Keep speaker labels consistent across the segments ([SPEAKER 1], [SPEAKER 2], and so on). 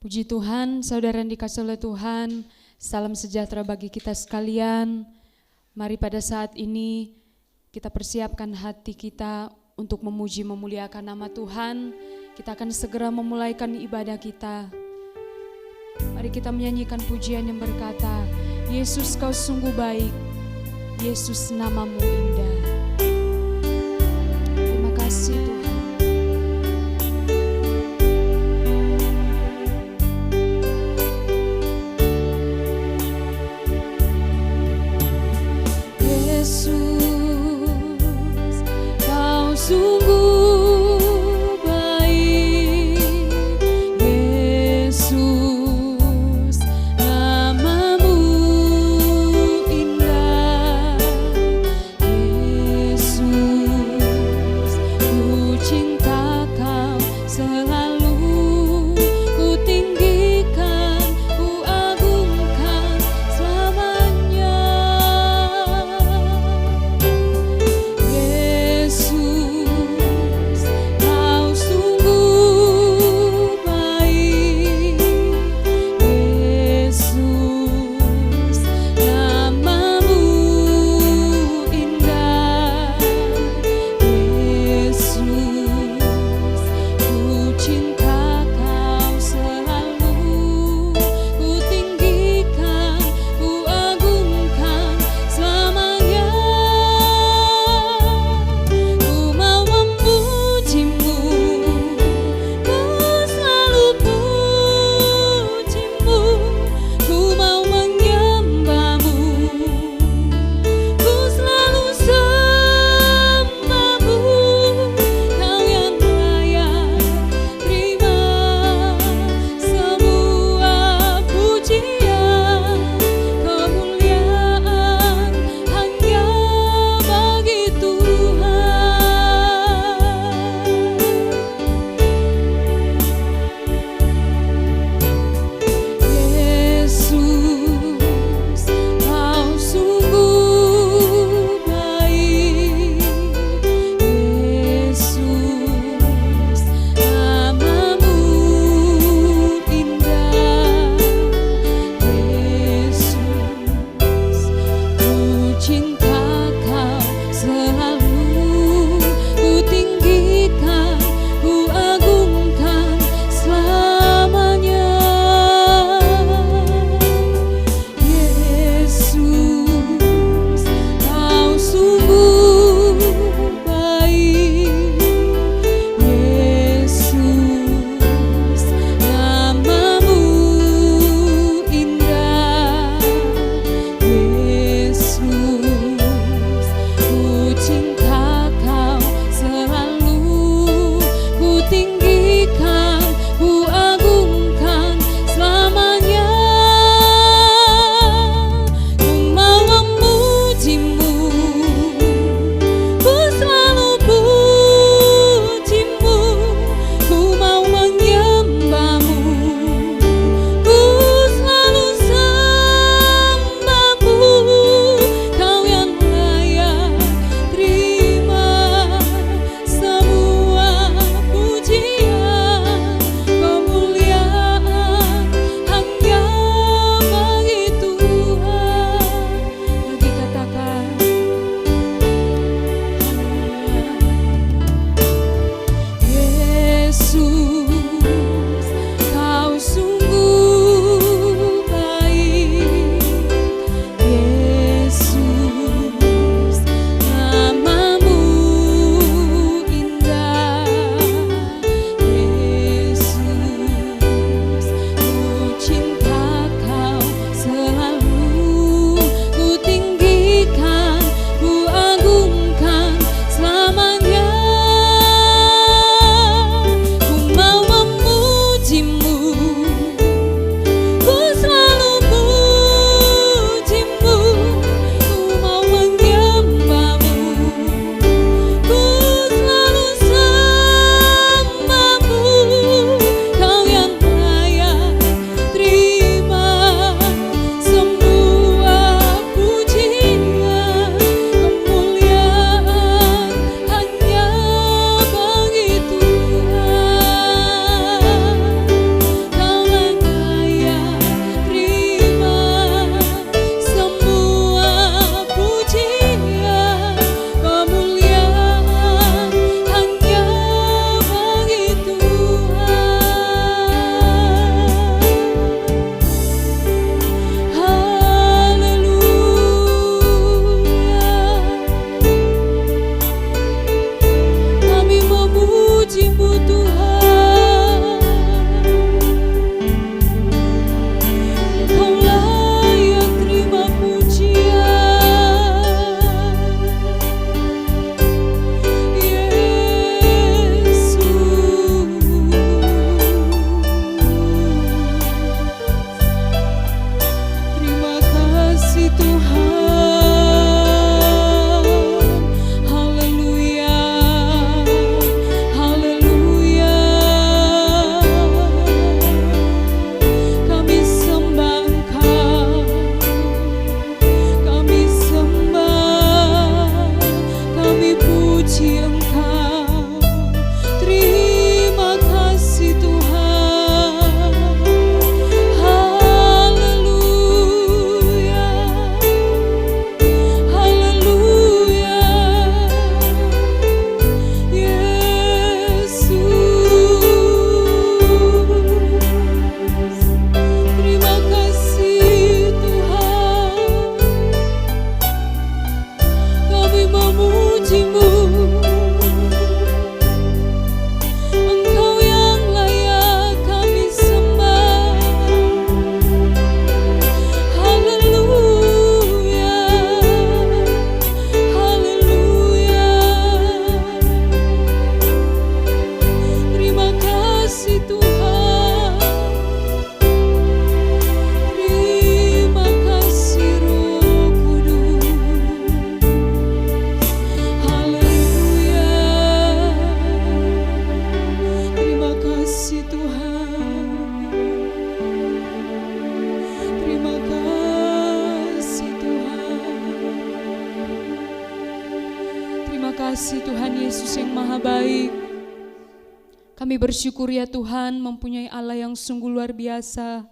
[SPEAKER 1] Puji Tuhan, saudara yang dikasihi oleh Tuhan, salam sejahtera bagi kita sekalian. Mari pada saat ini kita persiapkan hati kita untuk memuji memuliakan nama Tuhan. Kita akan segera memulaikan ibadah kita. Mari kita menyanyikan pujian yang berkata, Yesus kau sungguh baik, Yesus namamu indah. Terima kasih Tuhan. Yesus, kau sungguh baik, Yesus, namamu indah, Yesus, Maha baik. Kami bersyukur ya Tuhan mempunyai Allah yang sungguh luar biasa.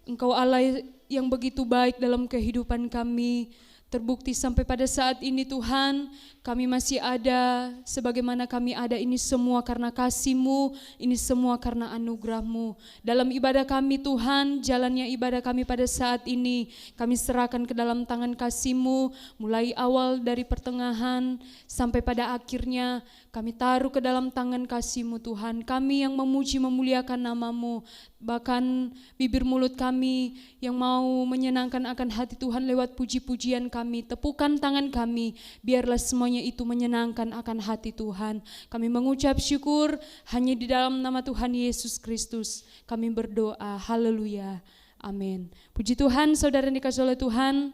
[SPEAKER 1] Engkau Allah yang begitu baik dalam kehidupan kami. Terbukti sampai pada saat ini Tuhan, kami masih ada, sebagaimana kami ada ini semua karena kasih-Mu, ini semua karena anugerah-Mu. Dalam ibadah kami Tuhan, jalannya ibadah kami pada saat ini, kami serahkan ke dalam tangan kasih-Mu, mulai awal dari pertengahan sampai pada akhirnya, kami taruh ke dalam tangan kasih-Mu Tuhan. Kami yang memuji memuliakan nama-Mu, bahkan bibir mulut kami yang mau menyenangkan akan hati Tuhan lewat puji-pujian kami, tepukan tangan kami, biarlah semuanya itu menyenangkan akan hati Tuhan. Kami mengucap syukur hanya di dalam nama Tuhan Yesus Kristus. Kami berdoa, haleluya, amin. Puji Tuhan, saudara yang dikasihi oleh Tuhan.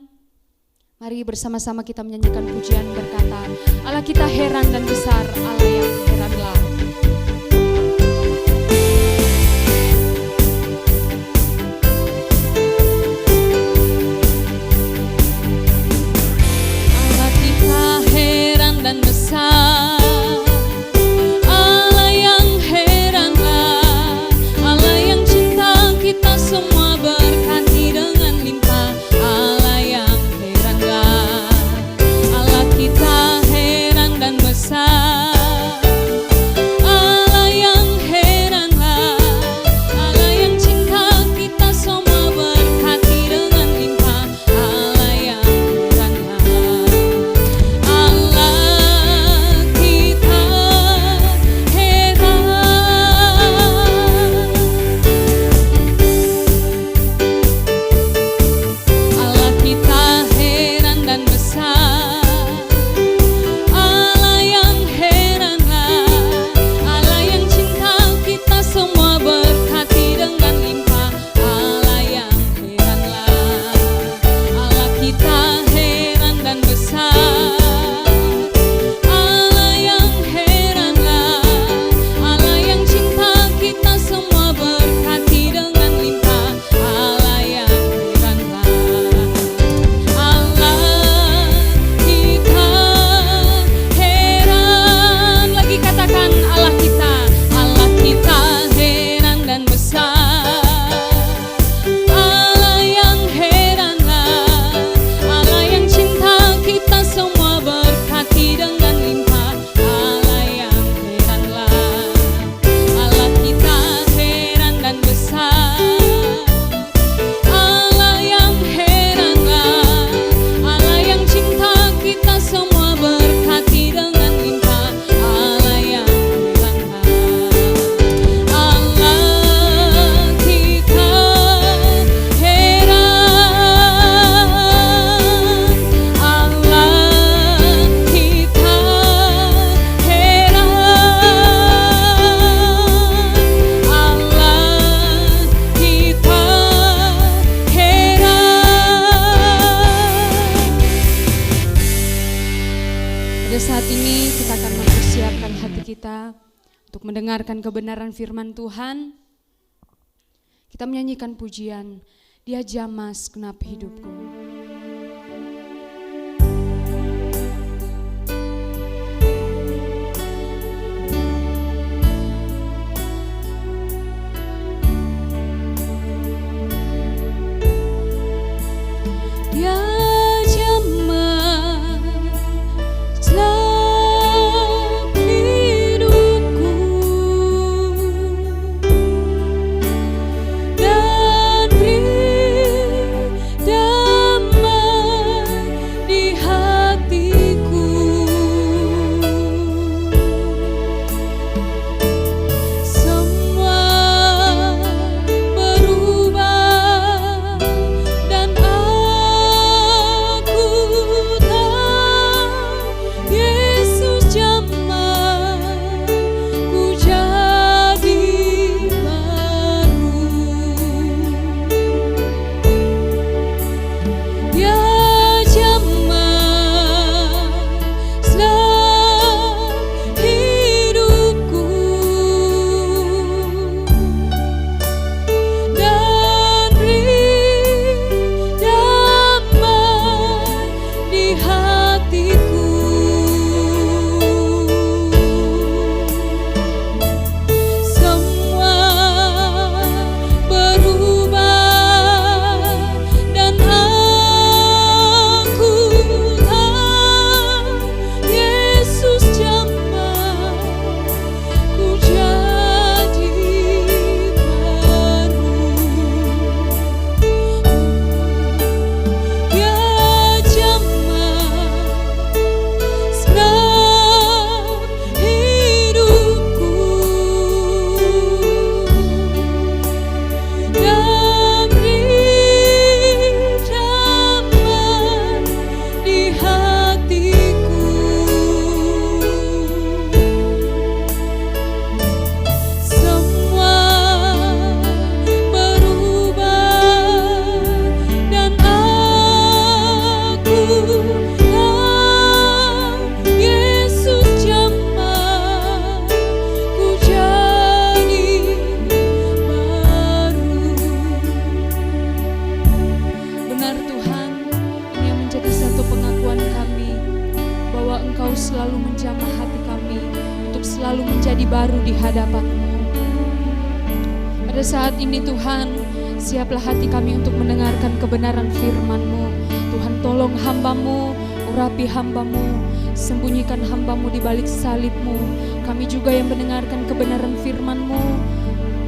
[SPEAKER 1] Mari bersama-sama kita menyanyikan pujian berkata, Allah kita heran dan besar, Allah yang heranlah.
[SPEAKER 2] Dan besar, Allah yang heranlah, Allah yang cinta kita semua berkati dengan limpah, Allah yang heranlah, Allah kita heran dan besar, Allah yang heranlah, Allah yang cinta kita semua berkati dengan limpah, Allah yang heranlah.
[SPEAKER 1] Mendengarkan kebenaran firman Tuhan, kita menyanyikan pujian, Dia jamah segenap hidupku.
[SPEAKER 2] Dia dan
[SPEAKER 1] Pada saat ini Tuhan, siaplah hati kami untuk mendengarkan kebenaran firman-Mu. Tuhan, tolong hamba-Mu, urapi hamba-Mu, sembunyikan hamba-Mu di balik salib-Mu. Kami juga yang mendengarkan kebenaran firman-Mu,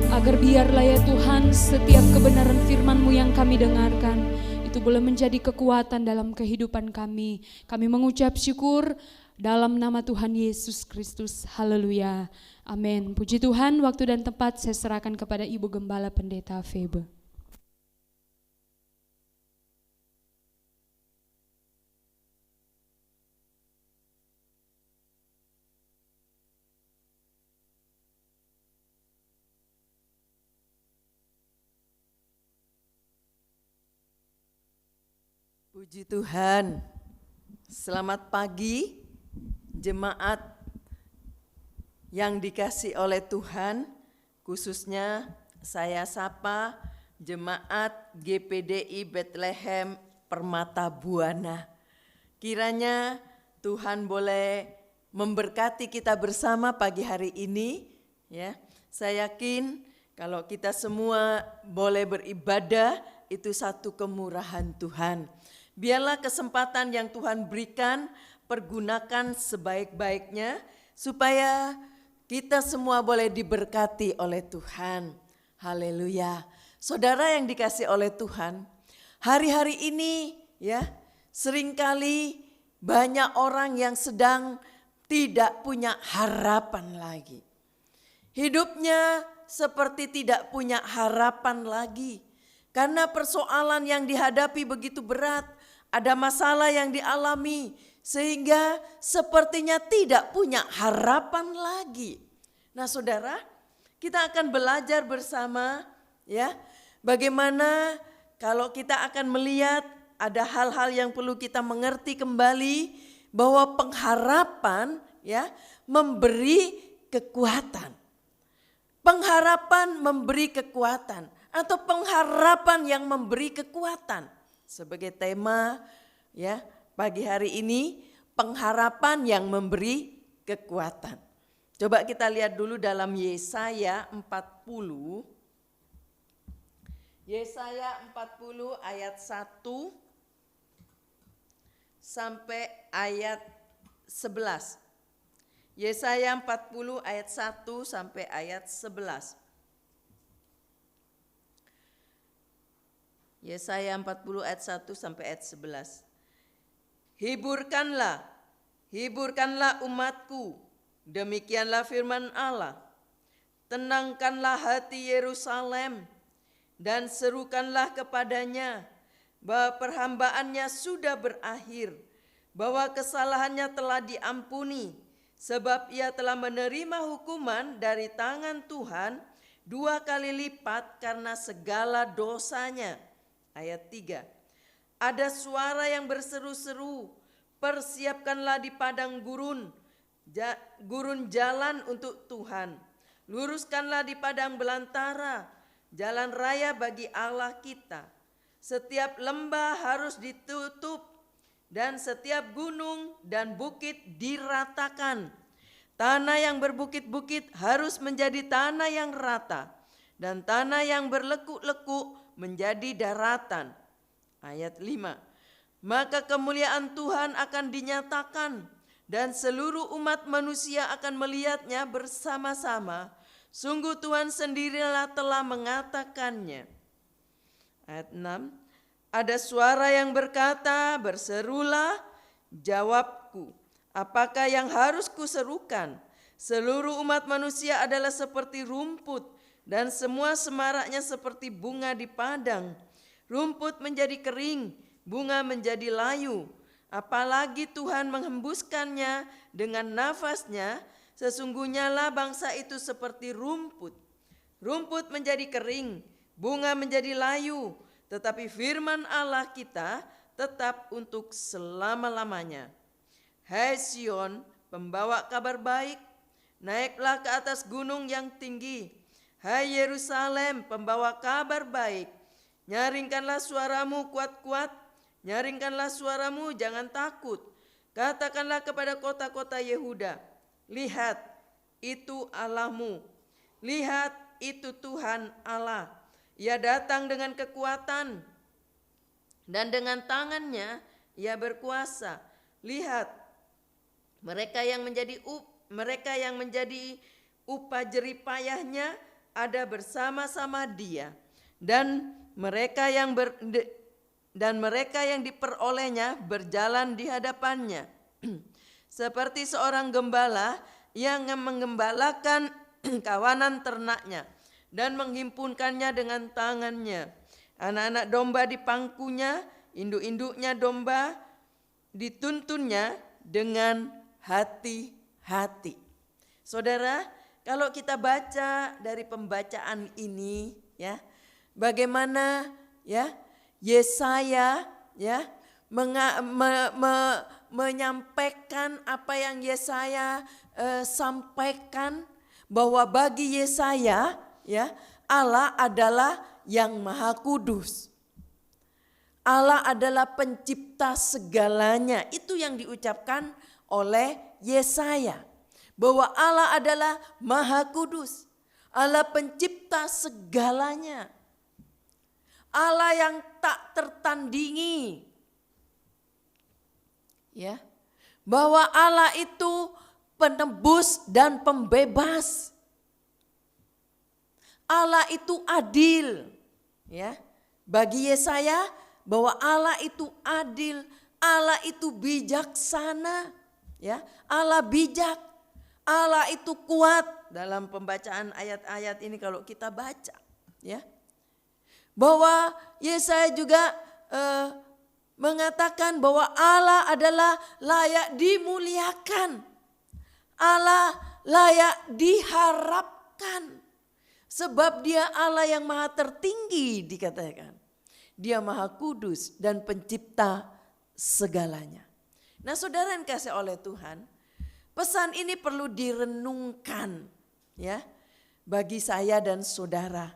[SPEAKER 1] agar biarlah ya Tuhan, setiap kebenaran firman-Mu yang kami dengarkan itu boleh menjadi kekuatan dalam kehidupan kami. Kami mengucap syukur dalam nama Tuhan Yesus Kristus. Haleluya. Amin. Puji Tuhan, waktu dan tempat saya serahkan kepada Ibu Gembala Pendeta Febe.
[SPEAKER 3] Puji Tuhan. Selamat pagi jemaat yang dikasih oleh Tuhan, khususnya saya sapa jemaat GPDI Bethlehem Permata Buana. Kiranya Tuhan boleh memberkati kita bersama pagi hari ini, ya. Saya yakin kalau kita semua boleh beribadah itu satu kemurahan Tuhan. Biarlah kesempatan yang Tuhan berikan, pergunakan sebaik-baiknya supaya kita semua boleh diberkati oleh Tuhan. Haleluya. Saudara yang dikasih oleh Tuhan, hari-hari ini ya, seringkali banyak orang yang sedang tidak punya harapan lagi. Hidupnya seperti tidak punya harapan lagi. Karena persoalan yang dihadapi begitu berat, ada masalah yang dialami sehingga sepertinya tidak punya harapan lagi. Nah, saudara, kita akan belajar bersama ya, bagaimana kalau kita akan melihat ada hal-hal yang perlu kita mengerti kembali bahwa pengharapan ya memberi kekuatan. Pengharapan memberi kekuatan atau pengharapan yang memberi kekuatan. Sebagai tema ya pagi hari ini, pengharapan yang memberi kekuatan. Coba kita lihat dulu dalam Yesaya 40. Yesaya 40 ayat 1 sampai ayat 11. Yesaya 40 ayat 1 sampai ayat 11. Yesaya 40 ayat 1 sampai ayat 11. Hiburkanlah umatku, demikianlah firman Allah. Tenangkanlah hati Yerusalem dan serukanlah kepadanya bahwa perhambaannya sudah berakhir, bahwa kesalahannya telah diampuni, sebab ia telah menerima hukuman dari tangan Tuhan 2 kali lipat karena segala dosanya. Ayat 3, ada suara yang berseru-seru, persiapkanlah di padang gurun jalan untuk Tuhan. Luruskanlah di padang belantara, jalan raya bagi Allah kita. Setiap lembah harus ditutup dan setiap gunung dan bukit diratakan. Tanah yang berbukit-bukit harus menjadi tanah yang rata dan tanah yang berlekuk-lekuk menjadi daratan. Ayat 5. Maka kemuliaan Tuhan akan dinyatakan dan seluruh umat manusia akan melihatnya bersama-sama. Sungguh Tuhan sendirilah telah mengatakannya. Ayat 6. Ada suara yang berkata, berserulah, jawabku. Apakah yang harus kuserukan? Seluruh umat manusia adalah seperti rumput dan semua semaraknya seperti bunga di padang. Rumput menjadi kering, bunga menjadi layu. Apalagi Tuhan menghembuskannya dengan nafasnya, sesungguhnya lah bangsa itu seperti rumput. Rumput menjadi kering, bunga menjadi layu, tetapi firman Allah kita tetap untuk selama-lamanya. Hai Sion, pembawa kabar baik, naiklah ke atas gunung yang tinggi. Hai Yerusalem, pembawa kabar baik, nyaringkanlah suaramu kuat-kuat, nyaringkanlah suaramu jangan takut. Katakanlah kepada kota-kota Yehuda, lihat itu Allahmu, lihat itu Tuhan Allah. Ia datang dengan kekuatan dan dengan tangannya ia berkuasa. Lihat, mereka yang menjadi upah jerih payahnya ada bersama-sama dia, dan mereka yang diperolehnya berjalan di hadapannya. Seperti seorang gembala yang menggembalakan kawanan ternaknya dan menghimpunkannya dengan tangannya. Anak-anak domba di pangkunya, induk-induknya domba dituntunnya dengan hati-hati. Saudara, kalau kita baca dari pembacaan ini, ya, bagaimana ya Yesaya ya menyampaikan apa yang Yesaya sampaikan, bahwa bagi Yesaya ya Allah adalah yang Maha Kudus. Allah adalah pencipta segalanya. Itu yang diucapkan oleh Yesaya, bahwa Allah adalah Maha Kudus, Allah pencipta segalanya, Allah yang tak tertandingi. Ya, bahwa Allah itu penebus dan pembebas. Allah itu adil. Ya, bagi Yesaya bahwa Allah itu adil, Allah itu bijaksana. Ya, Allah bijak, Allah itu kuat. Dalam pembacaan ayat-ayat ini kalau kita baca, ya, bahwa Yesaya juga mengatakan bahwa Allah adalah layak dimuliakan, Allah layak diharapkan, sebab Dia Allah yang maha tertinggi dikatakan. Dia maha kudus dan pencipta segalanya. Nah, saudara yang kasih oleh Tuhan, pesan ini perlu direnungkan ya bagi saya dan saudara,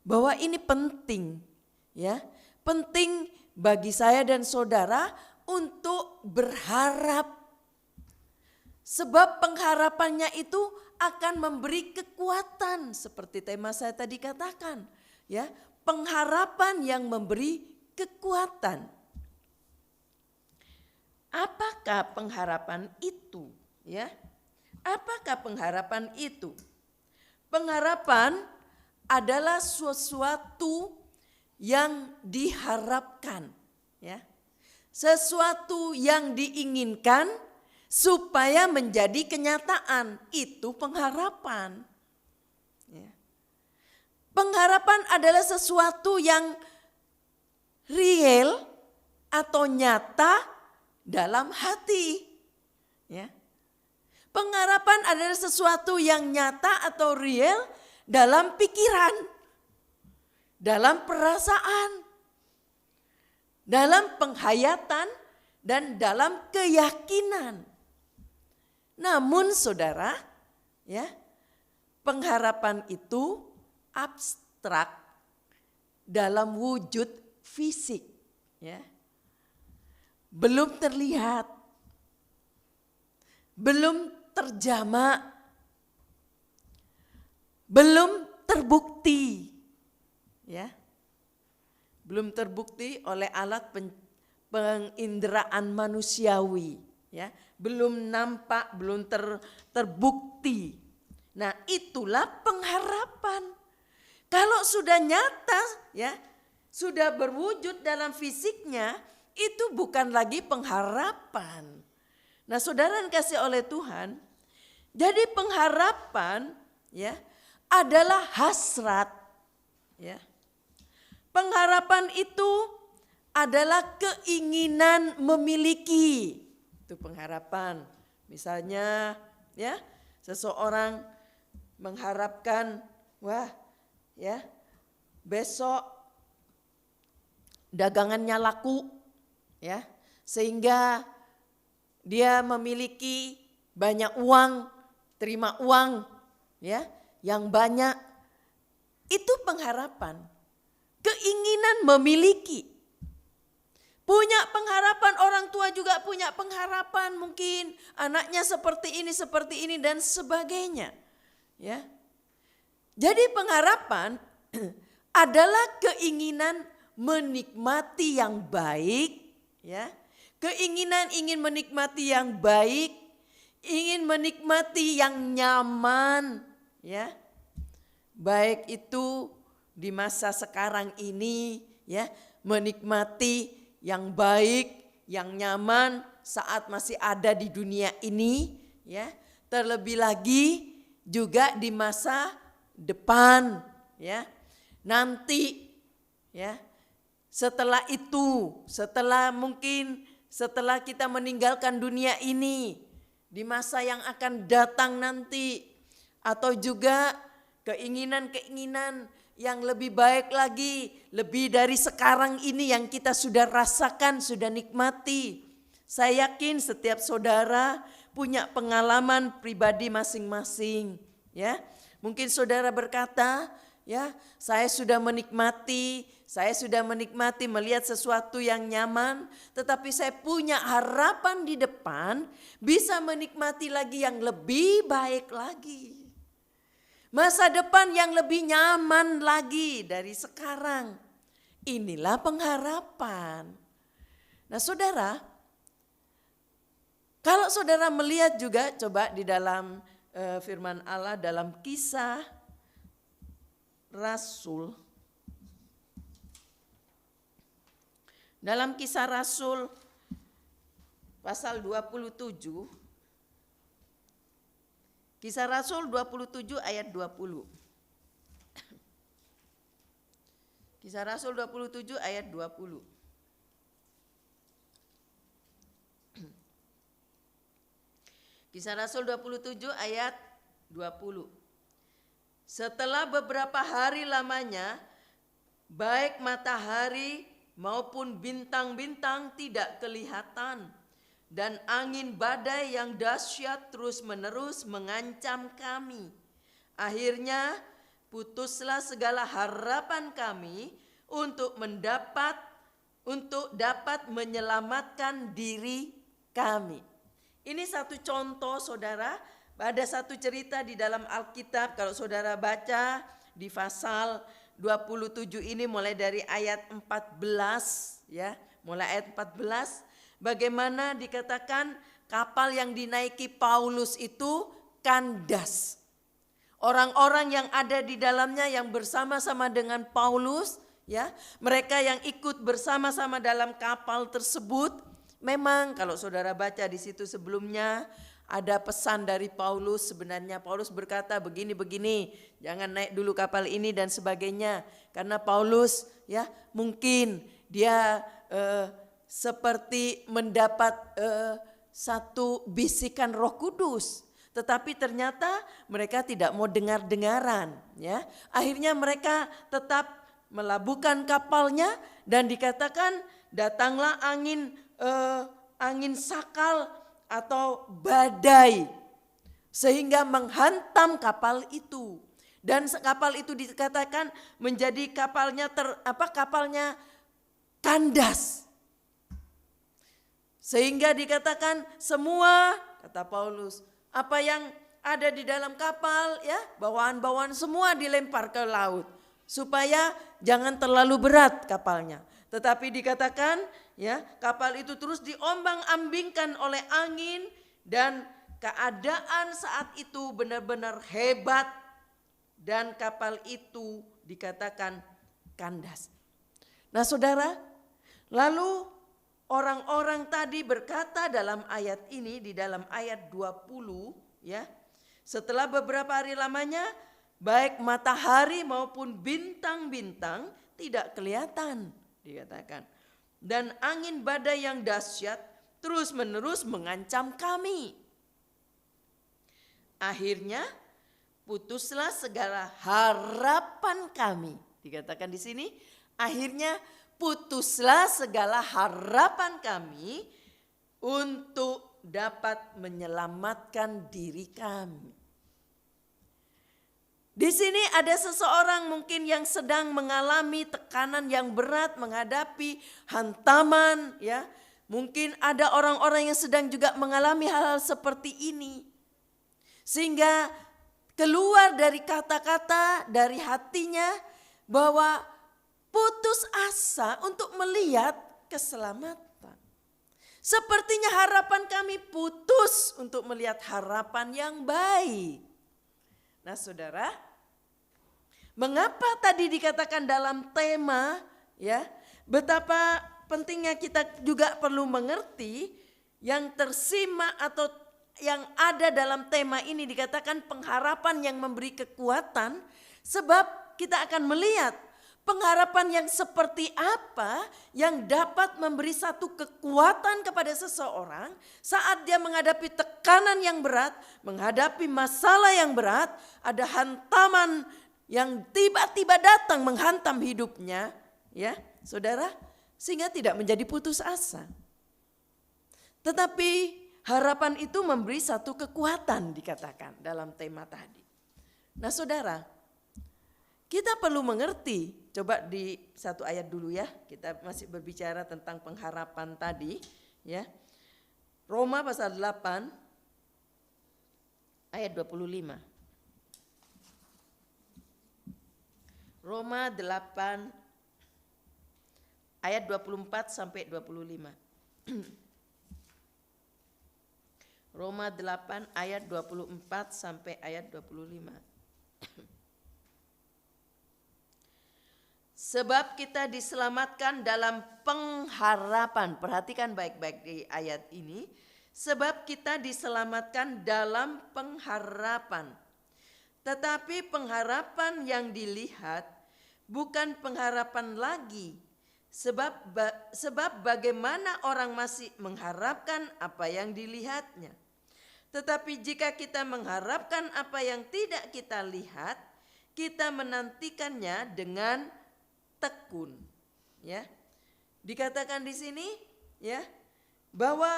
[SPEAKER 3] bahwa ini penting ya, penting bagi saya dan saudara untuk berharap, sebab pengharapannya itu akan memberi kekuatan, seperti tema saya tadi katakan ya, pengharapan yang memberi kekuatan. Apakah pengharapan itu ya? Apakah pengharapan itu? Pengharapan adalah sesuatu yang diharapkan ya. Sesuatu yang diinginkan supaya menjadi kenyataan, itu pengharapan. Ya. Pengharapan adalah sesuatu yang real atau nyata dalam hati. Ya. Pengharapan adalah sesuatu yang nyata atau real dalam pikiran, dalam perasaan, dalam penghayatan, dan dalam keyakinan. Namun saudara, ya, pengharapan itu abstrak dalam wujud fisik, ya. Belum terlihat, belum terjama, belum terbukti, ya, belum terbukti oleh alat penginderaan manusiawi, ya, belum nampak, belum terbukti. Nah, itulah pengharapan. Kalau sudah nyata, ya, sudah berwujud dalam fisiknya, itu bukan lagi pengharapan. Nah, saudara yang kasih oleh Tuhan, jadi pengharapan ya adalah hasrat, ya. Pengharapan itu adalah keinginan memiliki. Itu pengharapan. Misalnya ya, seseorang mengharapkan, wah, ya, besok dagangannya laku, ya, sehingga dia memiliki banyak uang, terima uang, ya, yang banyak. Itu pengharapan, keinginan memiliki. Punya pengharapan, orang tua juga punya pengharapan, mungkin anaknya seperti ini dan sebagainya, ya. Jadi pengharapan adalah keinginan menikmati yang baik, ya. Keinginan ingin menikmati yang baik, ingin menikmati yang nyaman, ya. Baik itu di masa sekarang ini, ya, menikmati yang baik, yang nyaman saat masih ada di dunia ini, ya. Terlebih lagi juga di masa depan, ya. Nanti, ya. Setelah itu, setelah kita meninggalkan dunia ini, di masa yang akan datang nanti, atau juga keinginan-keinginan yang lebih baik lagi, lebih dari sekarang ini yang kita sudah rasakan, sudah nikmati. Saya yakin setiap saudara punya pengalaman pribadi masing-masing, ya. Mungkin saudara berkata, ya, saya sudah menikmati melihat sesuatu yang nyaman, tetapi saya punya harapan di depan bisa menikmati lagi yang lebih baik lagi. Masa depan yang lebih nyaman lagi dari sekarang. Inilah pengharapan. Nah saudara, kalau saudara melihat juga coba di dalam firman Allah dalam Kisah Rasul. Dalam Kisah Rasul pasal 27. Kisah Rasul 27 ayat 20. Kisah Rasul 27 ayat 20. Kisah Rasul 27 ayat 20. Setelah beberapa hari lamanya, baik matahari maupun bintang-bintang tidak kelihatan, dan angin badai yang dahsyat terus-menerus mengancam kami. Akhirnya putuslah segala harapan kami untuk dapat menyelamatkan diri kami. Ini satu contoh saudara, ada satu cerita di dalam Alkitab kalau saudara baca di pasal 27 ini mulai dari ayat 14, ya, mulai ayat 14. Bagaimana dikatakan kapal yang dinaiki Paulus itu kandas. Orang-orang yang ada di dalamnya yang bersama-sama dengan Paulus, ya, mereka yang ikut bersama-sama dalam kapal tersebut, memang kalau saudara baca di situ sebelumnya ada pesan dari Paulus. Sebenarnya Paulus berkata begini-begini, jangan naik dulu kapal ini dan sebagainya. Karena Paulus, ya, mungkin dia seperti mendapat satu bisikan Roh Kudus, tetapi ternyata mereka tidak mau dengar-dengaran, ya. Akhirnya mereka tetap melabuhkan kapalnya dan dikatakan datanglah angin sakal atau badai sehingga menghantam kapal itu, dan kapal itu dikatakan menjadi kapalnya kandas. Sehingga dikatakan semua, kata Paulus, apa yang ada di dalam kapal, ya, bawaan-bawaan semua dilempar ke laut supaya jangan terlalu berat kapalnya. Tetapi dikatakan, ya, kapal itu terus diombang-ambingkan oleh angin dan keadaan saat itu benar-benar hebat dan kapal itu dikatakan kandas. Nah, saudara, lalu orang-orang tadi berkata dalam ayat ini, di dalam ayat 20, ya, setelah beberapa hari lamanya baik matahari maupun bintang-bintang tidak kelihatan, dikatakan. Dan angin badai yang dahsyat terus-menerus mengancam kami. Akhirnya putuslah segala harapan kami. Dikatakan di sini, akhirnya putuslah segala harapan kami untuk dapat menyelamatkan diri kami. Di sini ada seseorang mungkin yang sedang mengalami tekanan yang berat, menghadapi hantaman, ya. Mungkin ada orang-orang yang sedang juga mengalami hal-hal seperti ini. Sehingga keluar dari kata-kata, dari hatinya bahwa putus asa untuk melihat keselamatan. Sepertinya harapan kami putus untuk melihat harapan yang baik. Nah saudara, mengapa tadi dikatakan dalam tema ya, betapa pentingnya kita juga perlu mengerti yang tersimak atau yang ada dalam tema ini dikatakan pengharapan yang memberi kekuatan, sebab kita akan melihat pengharapan yang seperti apa yang dapat memberi satu kekuatan kepada seseorang saat dia menghadapi tekanan yang berat, menghadapi masalah yang berat, ada hantaman yang tiba-tiba datang menghantam hidupnya, ya, saudara, sehingga tidak menjadi putus asa. Tetapi harapan itu memberi satu kekuatan dikatakan dalam tema tadi. Nah saudara, kita perlu mengerti, coba di satu ayat dulu ya, kita masih berbicara tentang pengharapan tadi ya. Roma pasal 8 ayat 25. Roma 8 ayat 24 sampai 25. Roma 8 ayat 24 sampai ayat 25. Sebab kita diselamatkan dalam pengharapan. Perhatikan baik-baik di ayat ini. Sebab kita diselamatkan dalam pengharapan. Tetapi pengharapan yang dilihat bukan pengharapan lagi. Sebab bagaimana orang masih mengharapkan apa yang dilihatnya. Tetapi jika kita mengharapkan apa yang tidak kita lihat, kita menantikannya dengan tekun. Ya, dikatakan di sini, ya, bahwa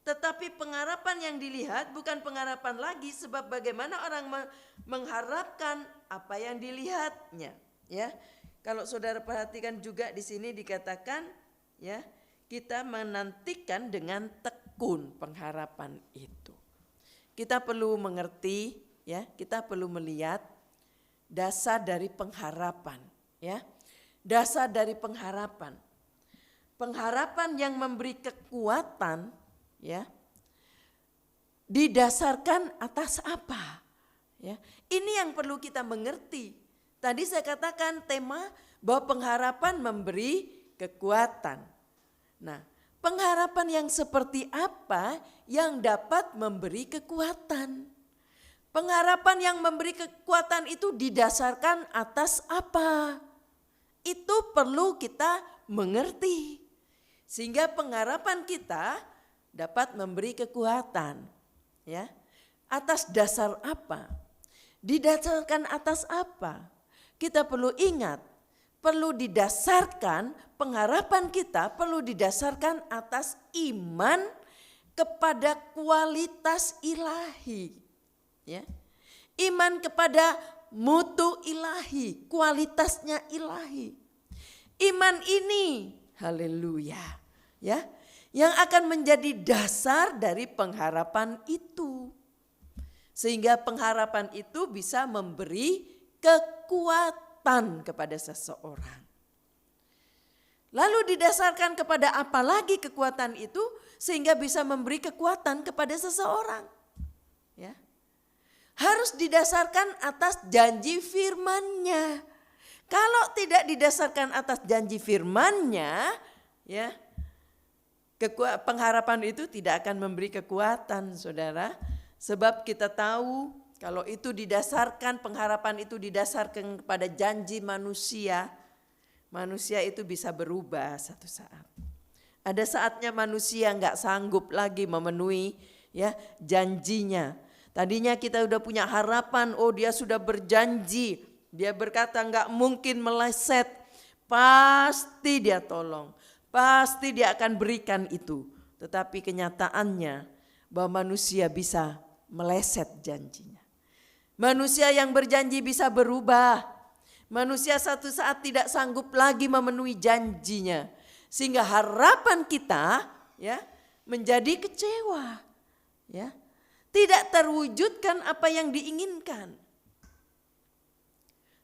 [SPEAKER 3] tetapi pengharapan yang dilihat bukan pengharapan lagi, sebab bagaimana orang mengharapkan apa yang dilihatnya. Ya, kalau saudara perhatikan juga di sini dikatakan, ya, kita menantikan dengan tekun pengharapan itu. Kita perlu mengerti, ya, kita perlu melihat dasar dari pengharapan, ya. Dasar dari pengharapan. Pengharapan yang memberi kekuatan, ya, didasarkan atas apa? Ya, ini yang perlu kita mengerti. Tadi saya katakan tema bahwa pengharapan memberi kekuatan. Nah, pengharapan yang seperti apa yang dapat memberi kekuatan? Pengharapan yang memberi kekuatan itu didasarkan atas apa? Itu perlu kita mengerti. Sehingga pengharapan kita dapat memberi kekuatan. Ya. Atas dasar apa? Didasarkan atas apa? Kita perlu ingat, perlu didasarkan, pengharapan kita perlu didasarkan atas iman kepada kualitas ilahi. Ya. Iman kepada mutu ilahi, kualitasnya ilahi. Iman ini, haleluya, ya, yang akan menjadi dasar dari pengharapan itu. Sehingga pengharapan itu bisa memberi kekuatan kepada seseorang. Lalu didasarkan kepada apa lagi kekuatan itu sehingga bisa memberi kekuatan kepada seseorang? Ya. Harus didasarkan atas janji firman-Nya. Kalau tidak didasarkan atas janji firman-Nya, ya, pengharapan itu tidak akan memberi kekuatan, saudara. Sebab kita tahu kalau itu didasarkan, pengharapan itu didasarkan kepada janji manusia, manusia itu bisa berubah satu saat. Ada saatnya manusia nggak sanggup lagi memenuhi, ya, janjinya. Tadinya kita udah punya harapan, oh dia sudah berjanji, dia berkata nggak mungkin meleset, pasti dia tolong, pasti dia akan berikan itu. Tetapi kenyataannya bahwa manusia bisa meleset janjinya. Manusia yang berjanji bisa berubah. Manusia satu saat tidak sanggup lagi memenuhi janjinya. Sehingga harapan kita, ya, menjadi kecewa. Ya. tidak terwujudkan apa yang diinginkan.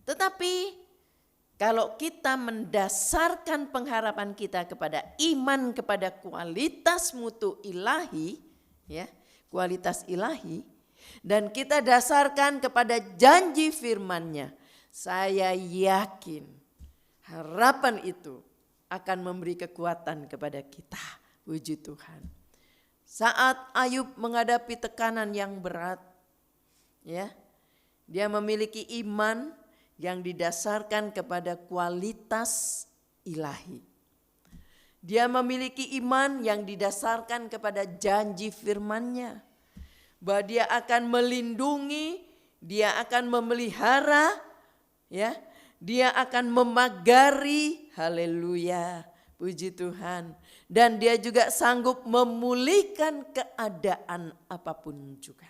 [SPEAKER 3] Tetapi kalau kita mendasarkan pengharapan kita kepada iman kepada kualitas mutu ilahi, ya, kualitas ilahi, dan kita dasarkan kepada janji firman-Nya, saya yakin harapan itu akan memberi kekuatan kepada kita. Puji Tuhan. Saat Ayub menghadapi tekanan yang berat, ya, dia memiliki iman yang didasarkan kepada kualitas ilahi. Dia memiliki iman yang didasarkan kepada janji firman-Nya, bahwa dia akan melindungi, dia akan memelihara, ya, dia akan memagari, haleluya, puji Tuhan. Dan dia juga sanggup memulihkan keadaan apapun juga.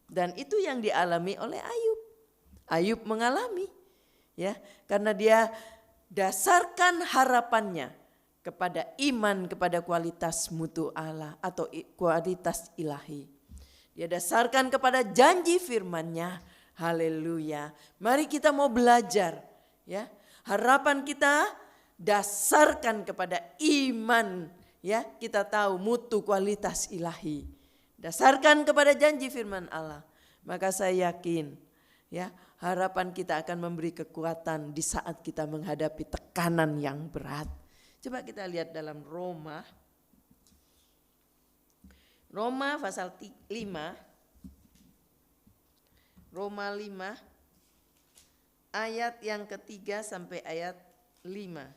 [SPEAKER 3] Dan itu yang dialami oleh Ayub. Ayub mengalami, ya, karena dia dasarkan harapannya kepada iman kepada kualitas mutu Allah atau kualitas ilahi. Dia dasarkan kepada janji firman-Nya. Haleluya. Mari kita mau belajar, ya. Harapan kita dasarkan kepada iman, ya. Kita tahu mutu kualitas ilahi. Dasarkan kepada janji firman Allah. Maka saya yakin, ya, harapan kita akan memberi kekuatan di saat kita menghadapi tekanan yang berat. Coba kita lihat dalam Roma pasal 5. Roma 5 ayat yang ketiga sampai ayat 5.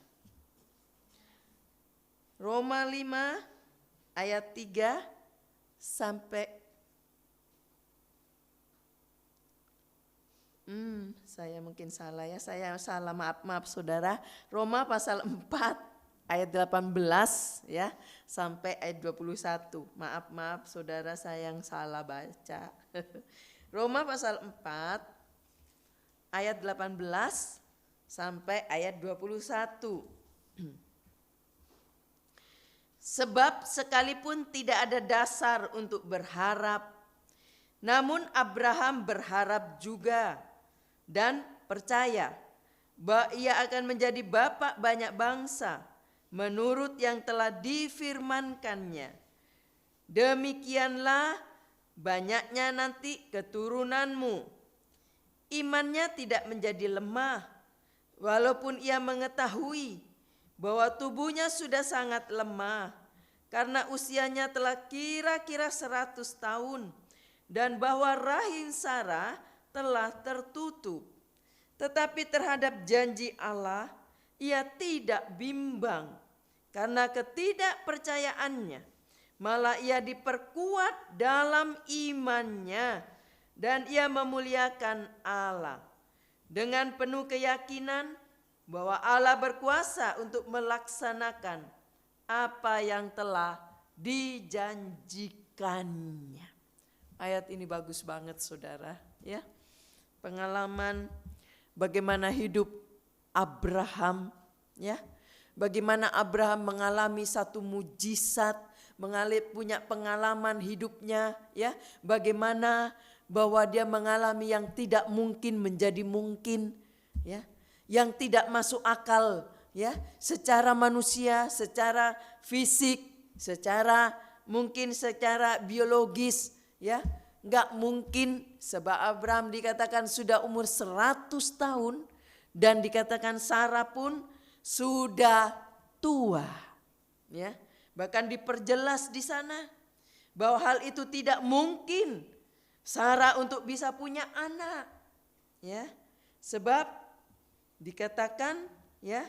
[SPEAKER 3] Roma 5 ayat 3 sampai saya mungkin salah ya, saya salah, maaf saudara. Roma pasal 4 ayat 18 ya sampai ayat 21. Maaf saudara, saya yang salah baca. Roma pasal 4 ayat 18 sampai ayat 21. Sebab sekalipun tidak ada dasar untuk berharap, namun Abraham berharap juga dan percaya bahwa ia akan menjadi bapa banyak bangsa menurut yang telah difirmankannya. Demikianlah banyaknya nanti keturunanmu. Imannya tidak menjadi lemah, walaupun ia mengetahui bahwa tubuhnya sudah sangat lemah karena usianya telah kira-kira 100 tahun dan bahwa rahim Sarah telah tertutup. Tetapi terhadap janji Allah ia tidak bimbang karena ketidakpercayaannya, malah ia diperkuat dalam imannya dan ia memuliakan Allah dengan penuh keyakinan bahwa Allah berkuasa untuk melaksanakan apa yang telah dijanjikannya. Ayat ini bagus banget saudara, ya. Pengalaman bagaimana hidup Abraham, ya. Bagaimana Abraham mengalami satu mujizat, punya pengalaman hidupnya, ya. Bagaimana bahwa dia mengalami yang tidak mungkin menjadi mungkin, ya. Yang tidak masuk akal, ya, secara manusia, secara fisik, mungkin secara biologis, ya, enggak mungkin. Sebab Abraham dikatakan sudah umur 100 tahun dan dikatakan Sarah pun sudah tua, ya. Bahkan diperjelas di sana bahwa hal itu tidak mungkin Sarah untuk bisa punya anak, ya. Sebab dikatakan, ya,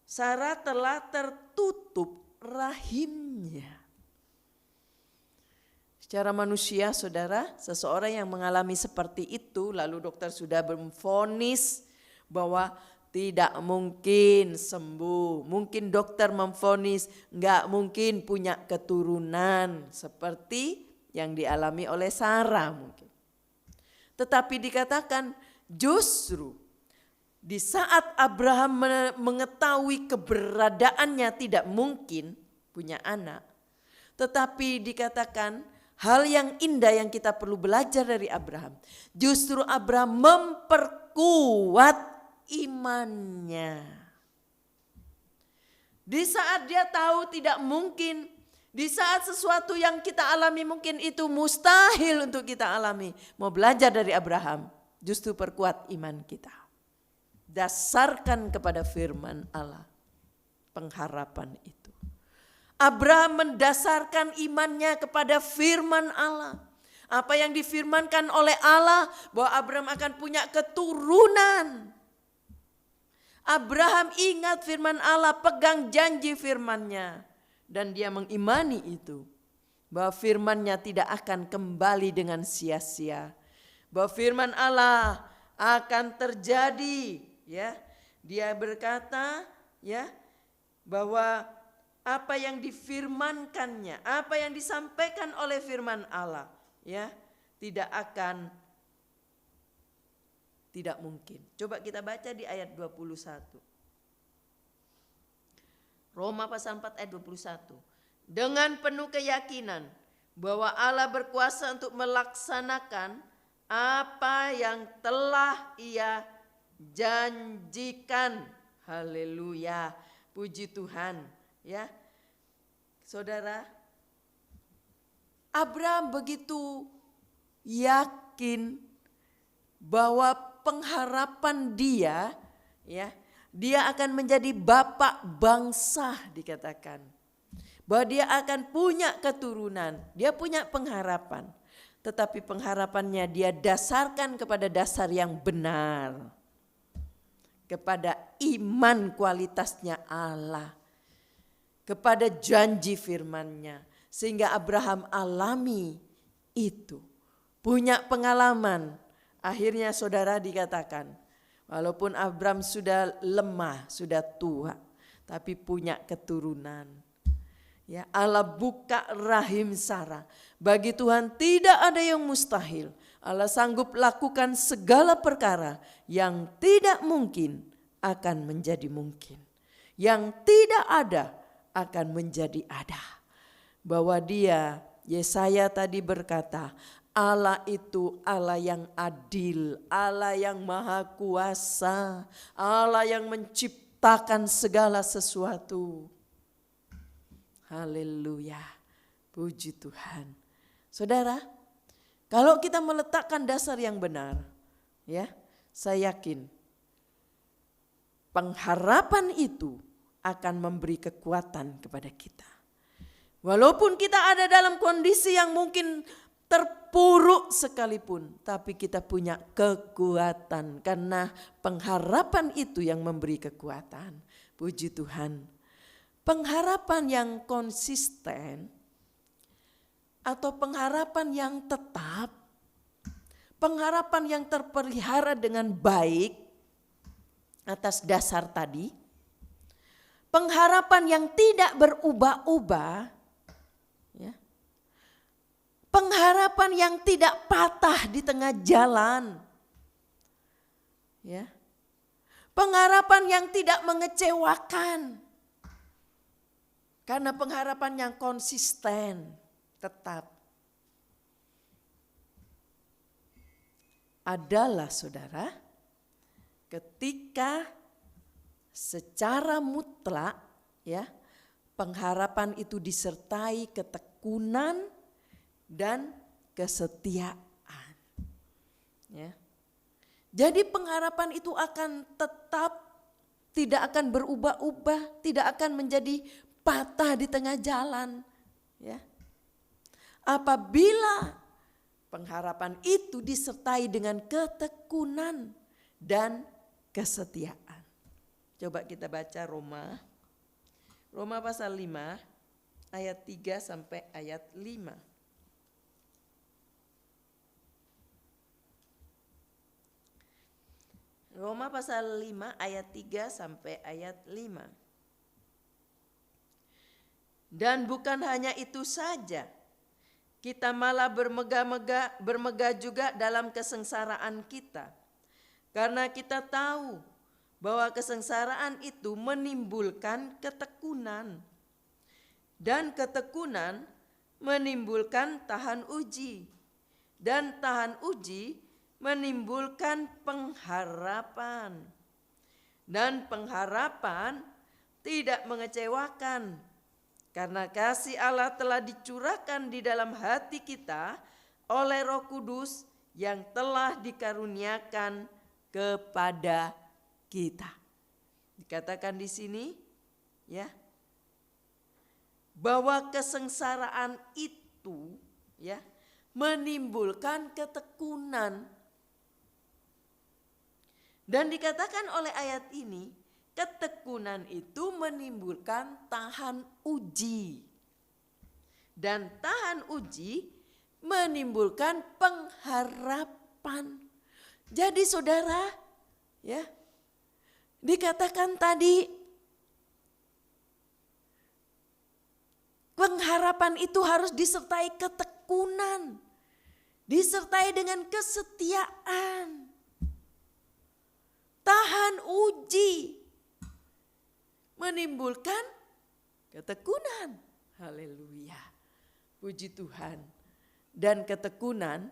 [SPEAKER 3] Sarah telah tertutup rahimnya. Secara manusia saudara, seseorang yang mengalami seperti itu lalu dokter sudah memvonis bahwa tidak mungkin sembuh. Mungkin dokter memvonis enggak mungkin punya keturunan seperti yang dialami oleh Sarah mungkin. Tetapi dikatakan justru di saat Abraham mengetahui keberadaannya tidak mungkin punya anak, tetapi dikatakan hal yang indah yang kita perlu belajar dari Abraham. Justru Abraham memperkuat imannya. Di saat dia tahu tidak mungkin, di saat sesuatu yang kita alami mungkin itu mustahil untuk kita alami. Mau belajar dari Abraham, justru perkuat iman kita. Dasarkan kepada firman Allah pengharapan itu. Abraham mendasarkan imannya kepada firman Allah. Apa yang difirmankan oleh Allah bahwa Abraham akan punya keturunan. Abraham ingat firman Allah, pegang janji firman-Nya. Dan dia mengimani itu. Bahwa firman-Nya tidak akan kembali dengan sia-sia. Bahwa firman Allah akan terjadi. Ya, dia berkata ya bahwa apa yang difirmankannya, apa yang disampaikan oleh firman Allah ya tidak mungkin. Coba kita baca di ayat 21. Roma pasal 4 ayat 21. Dengan penuh keyakinan bahwa Allah berkuasa untuk melaksanakan apa yang telah Ia janjikan. Haleluya. Puji Tuhan, ya. Saudara, Abraham begitu yakin bahwa pengharapan dia, ya, dia akan menjadi bapak bangsa dikatakan. Bahwa dia akan punya keturunan, dia punya pengharapan. Tetapi pengharapannya dia dasarkan kepada dasar yang benar. Kepada iman kualitasnya Allah. Kepada janji firman-Nya. Sehingga Abraham alami itu. Punya pengalaman. Akhirnya saudara dikatakan. Walaupun Abraham sudah lemah, sudah tua. Tapi punya keturunan. Ya, Allah buka rahim Sarah. Bagi Tuhan tidak ada yang mustahil. Allah sanggup lakukan segala perkara yang tidak mungkin akan menjadi mungkin. Yang tidak ada akan menjadi ada. Bahwa dia, Yesaya tadi berkata, Allah itu Allah yang adil, Allah yang maha kuasa, Allah yang menciptakan segala sesuatu. Haleluya, puji Tuhan. Saudara, kalau kita meletakkan dasar yang benar, ya, saya yakin pengharapan itu akan memberi kekuatan kepada kita. Walaupun kita ada dalam kondisi yang mungkin terpuruk sekalipun, tapi kita punya kekuatan karena pengharapan itu yang memberi kekuatan. Puji Tuhan. Pengharapan yang konsisten atau pengharapan yang tetap, pengharapan yang terpelihara dengan baik atas dasar tadi, pengharapan yang tidak berubah-ubah, ya, pengharapan yang tidak patah di tengah jalan, ya, pengharapan yang tidak mengecewakan, karena pengharapan yang konsisten. Tetap adalah saudara ketika secara mutlak ya pengharapan itu disertai ketekunan dan kesetiaan ya. Jadi pengharapan itu akan tetap, tidak akan berubah-ubah, tidak akan menjadi patah di tengah jalan ya. Apabila pengharapan itu disertai dengan ketekunan dan kesetiaan. Coba kita baca Roma pasal 5 ayat 3 sampai ayat 5. Roma pasal 5 ayat 3 sampai ayat 5. Dan bukan hanya itu saja, kita malah bermegah juga dalam kesengsaraan kita. Karena kita tahu bahwa kesengsaraan itu menimbulkan ketekunan. Dan ketekunan menimbulkan tahan uji, dan tahan uji menimbulkan pengharapan. Dan pengharapan tidak mengecewakan, karena kasih Allah telah dicurahkan di dalam hati kita oleh Roh Kudus yang telah dikaruniakan kepada kita. Dikatakan di sini ya, bahwa kesengsaraan itu ya menimbulkan ketekunan. Dan dikatakan oleh ayat ini, ketekunan itu menimbulkan tahan uji. Dan tahan uji menimbulkan pengharapan. Jadi saudara, ya, dikatakan tadi pengharapan itu harus disertai ketekunan, disertai dengan kesetiaan. Tahan uji menimbulkan ketekunan. Haleluya. Puji Tuhan. Dan ketekunan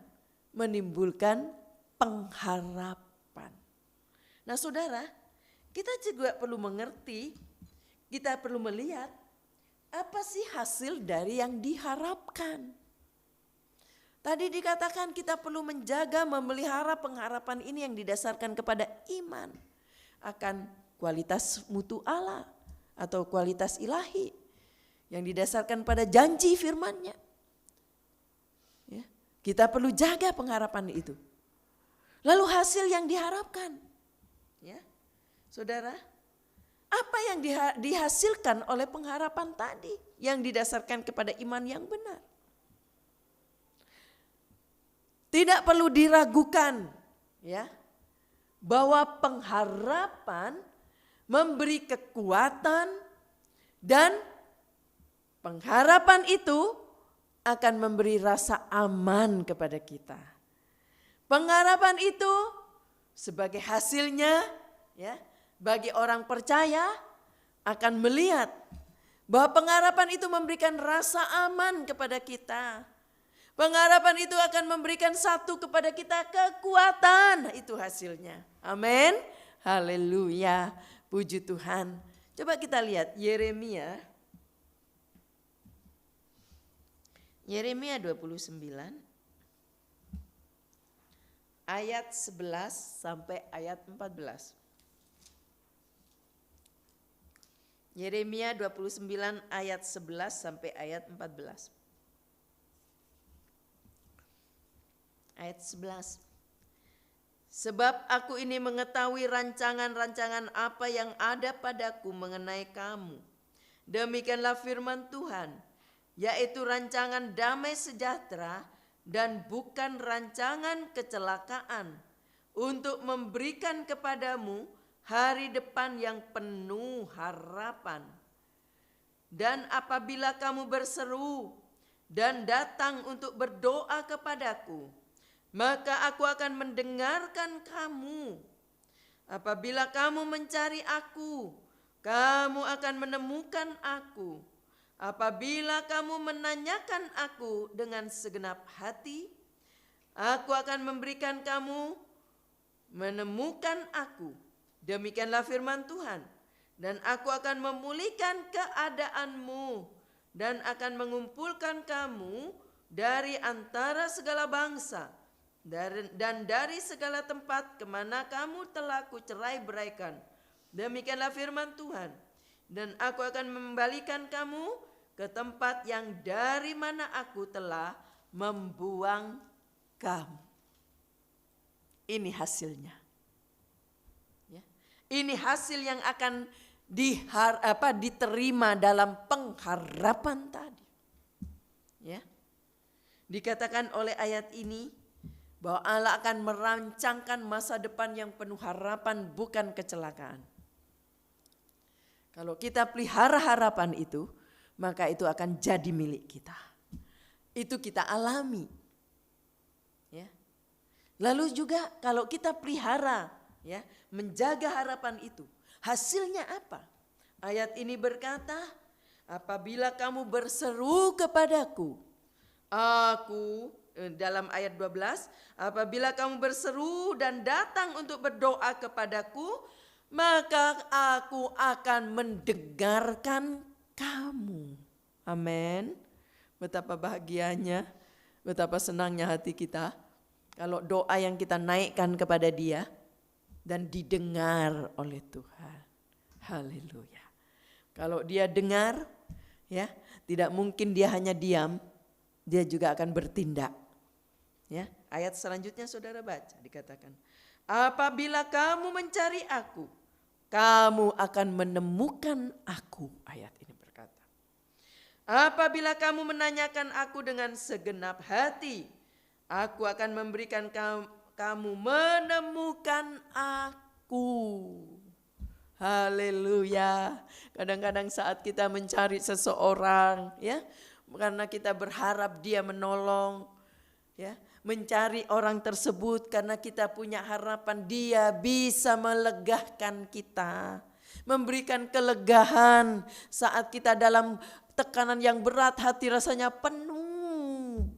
[SPEAKER 3] menimbulkan pengharapan. Nah saudara, kita juga perlu mengerti, kita perlu melihat apa sih hasil dari yang diharapkan. Tadi dikatakan kita perlu menjaga, memelihara pengharapan ini yang didasarkan kepada iman akan kualitas mutu Allah atau kualitas ilahi yang didasarkan pada janji firman-Nya. Ya, kita perlu jaga pengharapan itu. Lalu hasil yang diharapkan, ya, saudara, apa yang dihasilkan oleh pengharapan tadi yang didasarkan kepada iman yang benar? Tidak perlu diragukan ya, bahwa pengharapan memberi kekuatan dan pengharapan itu akan memberi rasa aman kepada kita. Pengharapan itu sebagai hasilnya ya, bagi orang percaya akan melihat bahwa pengharapan itu memberikan rasa aman kepada kita. Pengharapan itu akan memberikan satu kepada kita kekuatan, itu hasilnya. Amin. Haleluya. Puji Tuhan. Coba kita lihat Yeremia 29 ayat 11 sampai ayat 14. Yeremia 29 ayat 11 sampai ayat 14. Ayat 11. Sebab aku ini mengetahui rancangan-rancangan apa yang ada padaku mengenai kamu. Demikianlah firman Tuhan, yaitu rancangan damai sejahtera dan bukan rancangan kecelakaan, untuk memberikan kepadamu hari depan yang penuh harapan. Dan apabila kamu berseru dan datang untuk berdoa kepadaku, maka aku akan mendengarkan kamu. Apabila kamu mencari aku, kamu akan menemukan aku. Apabila kamu menanyakan aku dengan segenap hati, aku akan memberikan kamu menemukan aku. Demikianlah firman Tuhan. Dan aku akan memulihkan keadaanmu dan akan mengumpulkan kamu dari antara segala bangsa dan dari segala tempat kemana kamu telah kucerai-beraikan. Demikianlah firman Tuhan. Dan aku akan membalikan kamu ke tempat yang dari mana aku telah membuang kamu. Ini hasilnya. Ya. Ini hasil yang akan diterima dalam pengharapan tadi. Ya. Dikatakan oleh ayat ini bahwa Allah akan merancangkan masa depan yang penuh harapan, bukan kecelakaan. Kalau kita pelihara harapan itu, maka itu akan jadi milik kita. Itu kita alami. Ya. Lalu juga kalau kita pelihara, ya, menjaga harapan itu, hasilnya apa? Ayat ini berkata, apabila kamu berseru kepadaku, Aku, dalam ayat 12, apabila kamu berseru dan datang untuk berdoa kepadaku, maka aku akan mendengarkan kamu. Amin. Betapa bahagianya, betapa senangnya hati kita kalau doa yang kita naikkan kepada Dia dan didengar oleh Tuhan. Haleluya. Kalau Dia dengar, ya, tidak mungkin Dia hanya diam, Dia juga akan bertindak. Ya, ayat selanjutnya saudara baca, dikatakan, apabila kamu mencari aku, kamu akan menemukan aku. Ayat ini berkata, apabila kamu menanyakan aku dengan segenap hati, aku akan memberikan kamu menemukan aku. Haleluya. Kadang-kadang saat kita mencari seseorang, ya, karena kita berharap dia menolong, ya, mencari orang tersebut karena kita punya harapan dia bisa melegahkan kita, memberikan kelegahan saat kita dalam tekanan yang berat, hati rasanya penuh.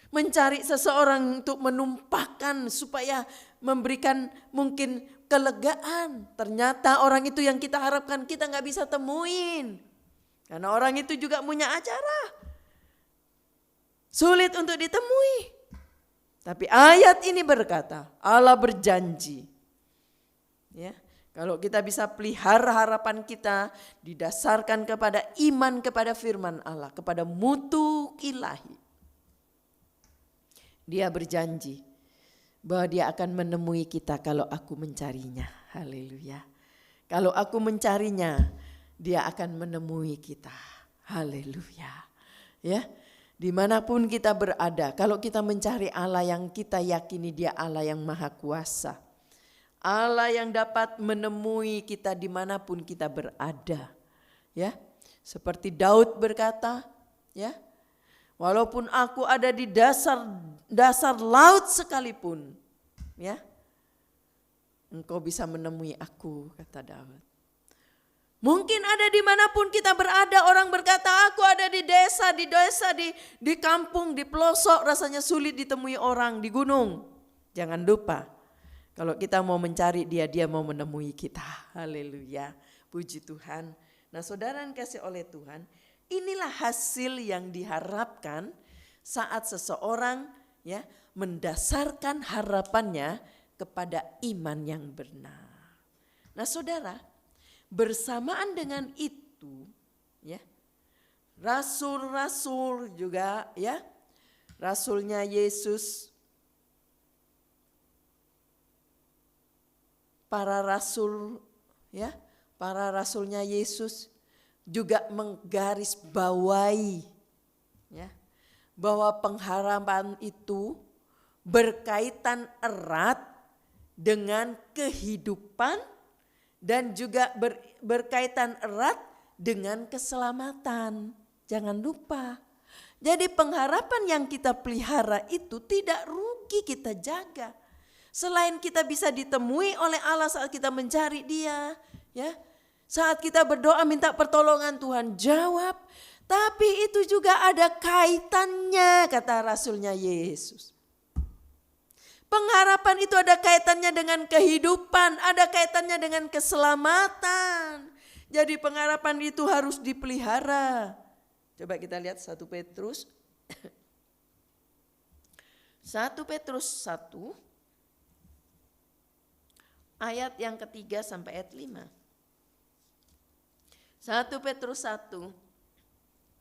[SPEAKER 3] Mencari seseorang untuk menumpahkan supaya memberikan mungkin kelegaan. Ternyata orang itu yang kita harapkan kita gak bisa temuin. Karena orang itu juga punya acara. Sulit untuk ditemui. Tapi ayat ini berkata, Allah berjanji. Ya, kalau kita bisa pelihara harapan kita didasarkan kepada iman kepada firman Allah, kepada mutu ilahi. Dia berjanji bahwa dia akan menemui kita kalau aku mencarinya. Haleluya. Kalau aku mencarinya, dia akan menemui kita. Haleluya. Ya, dimanapun kita berada, kalau kita mencari Allah yang kita yakini dia Allah yang maha kuasa, Allah yang dapat menemui kita dimanapun kita berada. Ya, seperti Daud berkata, ya, walaupun aku ada di dasar laut sekalipun, ya, engkau bisa menemui aku, kata Daud. Mungkin ada dimanapun kita berada, orang berkata aku ada di desa, di kampung, di pelosok, rasanya sulit ditemui orang, di gunung. Jangan lupa, kalau kita mau mencari dia, dia mau menemui kita. Haleluya, puji Tuhan. Nah saudara yang kasih oleh Tuhan, inilah hasil yang diharapkan saat seseorang, ya, mendasarkan harapannya kepada iman yang benar. Nah saudara, bersamaan dengan itu, ya, rasul-rasul juga, ya, rasulnya Yesus, para rasul, ya, para rasulnya Yesus juga menggarisbawahi, ya, bahwa pengharapan itu berkaitan erat dengan kehidupan dan juga berkaitan erat dengan keselamatan. Jangan lupa. Jadi pengharapan yang kita pelihara itu tidak rugi kita jaga. Selain kita bisa ditemui oleh Allah saat kita mencari Dia, ya. Saat kita berdoa minta pertolongan, Tuhan jawab. Tapi itu juga ada kaitannya, kata rasulnya Yesus. Pengharapan itu ada kaitannya dengan kehidupan, ada kaitannya dengan keselamatan. Jadi pengharapan itu harus dipelihara. Coba kita lihat 1 Petrus 1 Petrus 1 ayat yang ketiga sampai ayat 5. 1 Petrus 1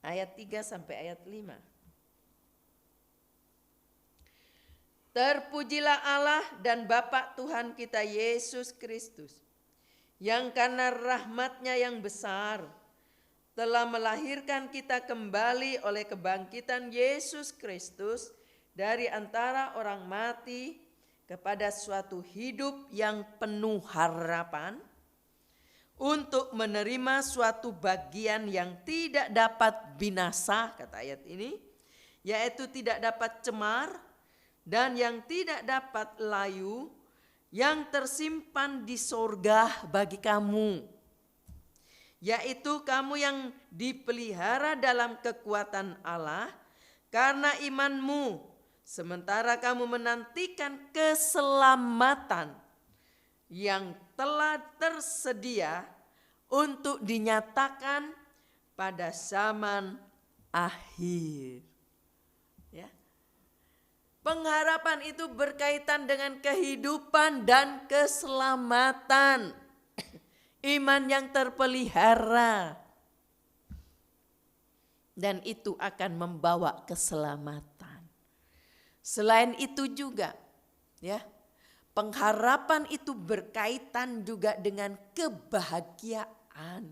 [SPEAKER 3] ayat 3 sampai ayat 5. Terpujilah Allah dan Bapa Tuhan kita Yesus Kristus, yang karena rahmat-Nya yang besar telah melahirkan kita kembali oleh kebangkitan Yesus Kristus dari antara orang mati kepada suatu hidup yang penuh harapan, untuk menerima suatu bagian yang tidak dapat binasa, kata ayat ini, yaitu tidak dapat cemar dan yang tidak dapat layu, yang tersimpan di sorga bagi kamu, yaitu kamu yang dipelihara dalam kekuatan Allah karena imanmu, sementara kamu menantikan keselamatan yang telah tersedia untuk dinyatakan pada zaman akhir. Ya. Pengharapan itu berkaitan dengan kehidupan dan keselamatan. Iman yang terpelihara. Dan itu akan membawa keselamatan. Selain itu juga, ya, pengharapan itu berkaitan juga dengan kebahagiaan.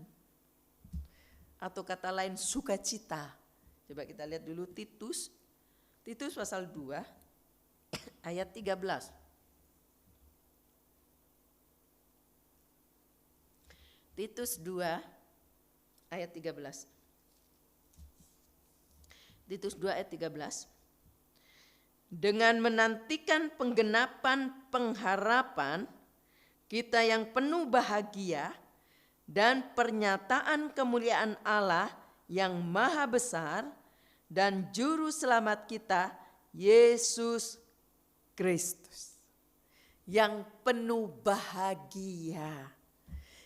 [SPEAKER 3] Atau kata lain sukacita. Coba kita lihat dulu Titus pasal 2 ayat 13. Titus 2 ayat 13. Titus 2 ayat 13. Dengan menantikan penggenapan pengharapan, kita yang penuh bahagia dan pernyataan kemuliaan Allah yang maha besar dan juru selamat kita, Yesus Kristus. Yang penuh bahagia,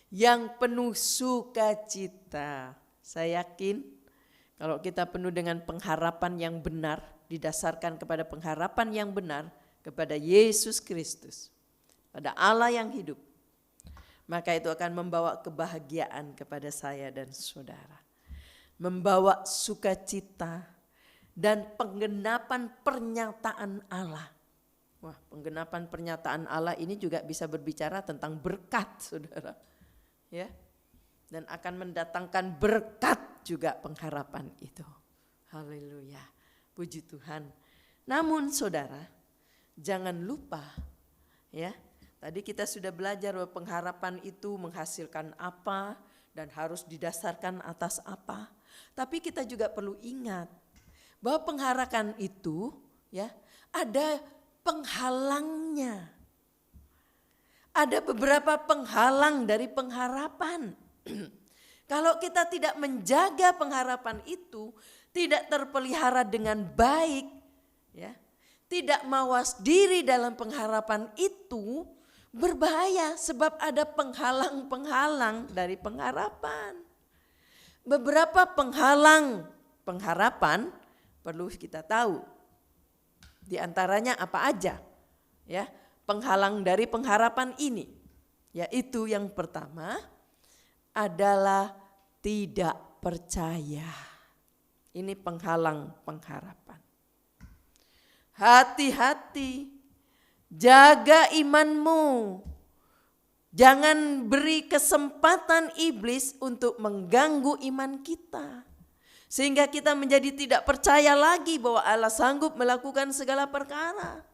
[SPEAKER 3] yang penuh sukacita. Saya yakin kalau kita penuh dengan pengharapan yang benar, didasarkan kepada pengharapan yang benar kepada Yesus Kristus, pada Allah yang hidup, maka itu akan membawa kebahagiaan kepada saya dan saudara. Membawa sukacita dan penggenapan pernyataan Allah. Wah, penggenapan pernyataan Allah ini juga bisa berbicara tentang berkat, saudara. Ya, dan akan mendatangkan berkat juga pengharapan itu. Haleluya, puji Tuhan. Namun saudara, jangan lupa, ya, tadi kita sudah belajar bahwa pengharapan itu menghasilkan apa dan harus didasarkan atas apa. Tapi kita juga perlu ingat bahwa pengharapan itu, ya, ada penghalangnya. Ada beberapa penghalang dari pengharapan. Kalau kita tidak menjaga pengharapan itu, tidak terpelihara dengan baik, ya, tidak mawas diri dalam pengharapan itu, berbahaya sebab ada penghalang-penghalang dari pengharapan. Beberapa penghalang pengharapan perlu kita tahu. Di antaranya apa aja, ya? Penghalang dari pengharapan ini, yaitu yang pertama adalah tidak percaya. Ini penghalang pengharapan. Hati-hati, jaga imanmu. Jangan beri kesempatan iblis untuk mengganggu iman kita. Sehingga kita menjadi tidak percaya lagi bahwa Allah sanggup melakukan segala perkara.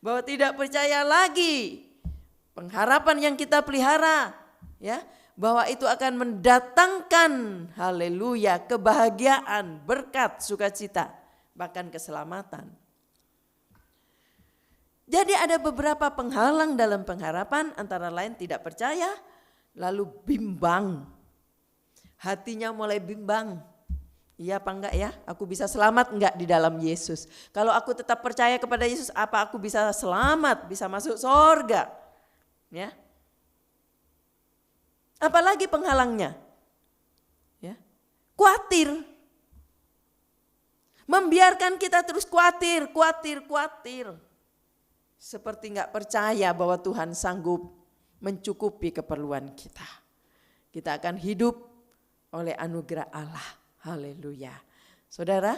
[SPEAKER 3] Bahwa tidak percaya lagi pengharapan yang kita pelihara, ya, bahwa itu akan mendatangkan, haleluya, kebahagiaan, berkat, sukacita, bahkan keselamatan. Jadi ada beberapa penghalang dalam pengharapan, antara lain tidak percaya, lalu bimbang. Hatinya mulai bimbang. Iya apa enggak ya? Aku bisa selamat enggak di dalam Yesus? Kalau aku tetap percaya kepada Yesus, apa aku bisa selamat, bisa masuk surga? Ya. Apalagi penghalangnya? Ya. Khawatir. Membiarkan kita terus khawatir. Seperti enggak percaya bahwa Tuhan sanggup mencukupi keperluan kita. Kita akan hidup oleh anugerah Allah. Haleluya. Saudara,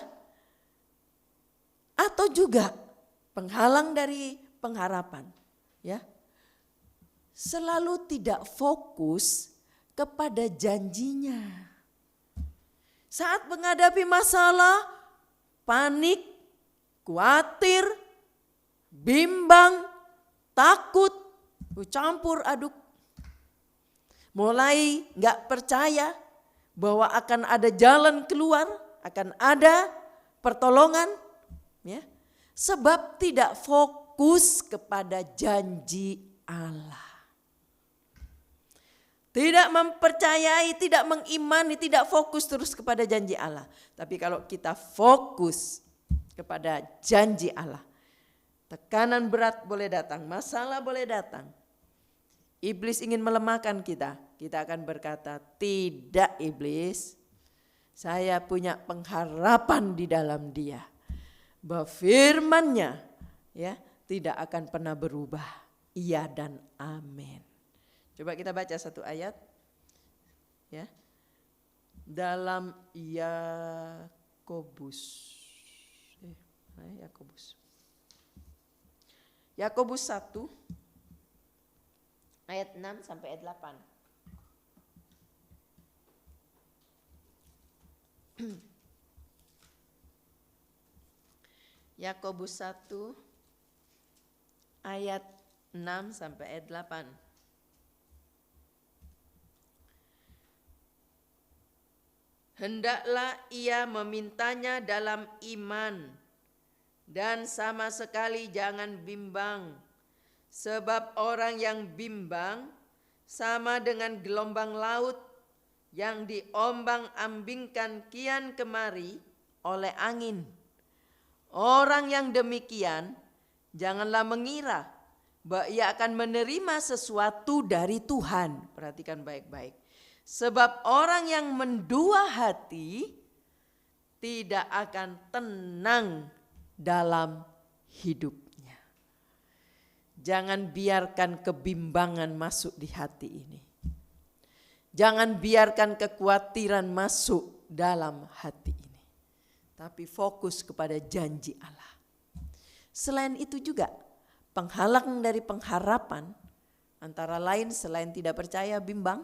[SPEAKER 3] atau juga penghalang dari pengharapan, ya. Selalu tidak fokus kepada janjinya. Saat menghadapi masalah, panik, khawatir, bimbang, takut, campur aduk. Mulai enggak percaya bahwa akan ada jalan keluar, akan ada pertolongan, ya. Sebab tidak fokus kepada janji Allah. tidak mempercayai, tidak mengimani, tidak fokus terus kepada janji Allah. Tapi kalau kita fokus kepada janji Allah, tekanan berat boleh datang, masalah boleh datang. Iblis ingin melemahkan kita, kita akan berkata, tidak iblis, saya punya pengharapan di dalam dia. Bahwa firman-Nya ya tidak akan pernah berubah. Iya dan amin. Coba kita baca satu ayat ya. Dalam Yakobus 1 ayat 6 sampai ayat 8. Yakobus 1 ayat 6 sampai ayat 8. Hendaklah ia memintanya dalam iman dan sama sekali jangan bimbang. Sebab orang yang bimbang sama dengan gelombang laut yang diombang-ambingkan kian kemari oleh angin. Orang yang demikian janganlah mengira bahwa ia akan menerima sesuatu dari Tuhan. Perhatikan baik-baik. Sebab orang yang mendua hati tidak akan tenang dalam hidupnya. Jangan biarkan kebimbangan masuk di hati ini. Jangan biarkan kekhawatiran masuk dalam hati ini. Tapi fokus kepada janji Allah. Selain itu juga penghalang dari pengharapan, antara lain selain tidak percaya, bimbang,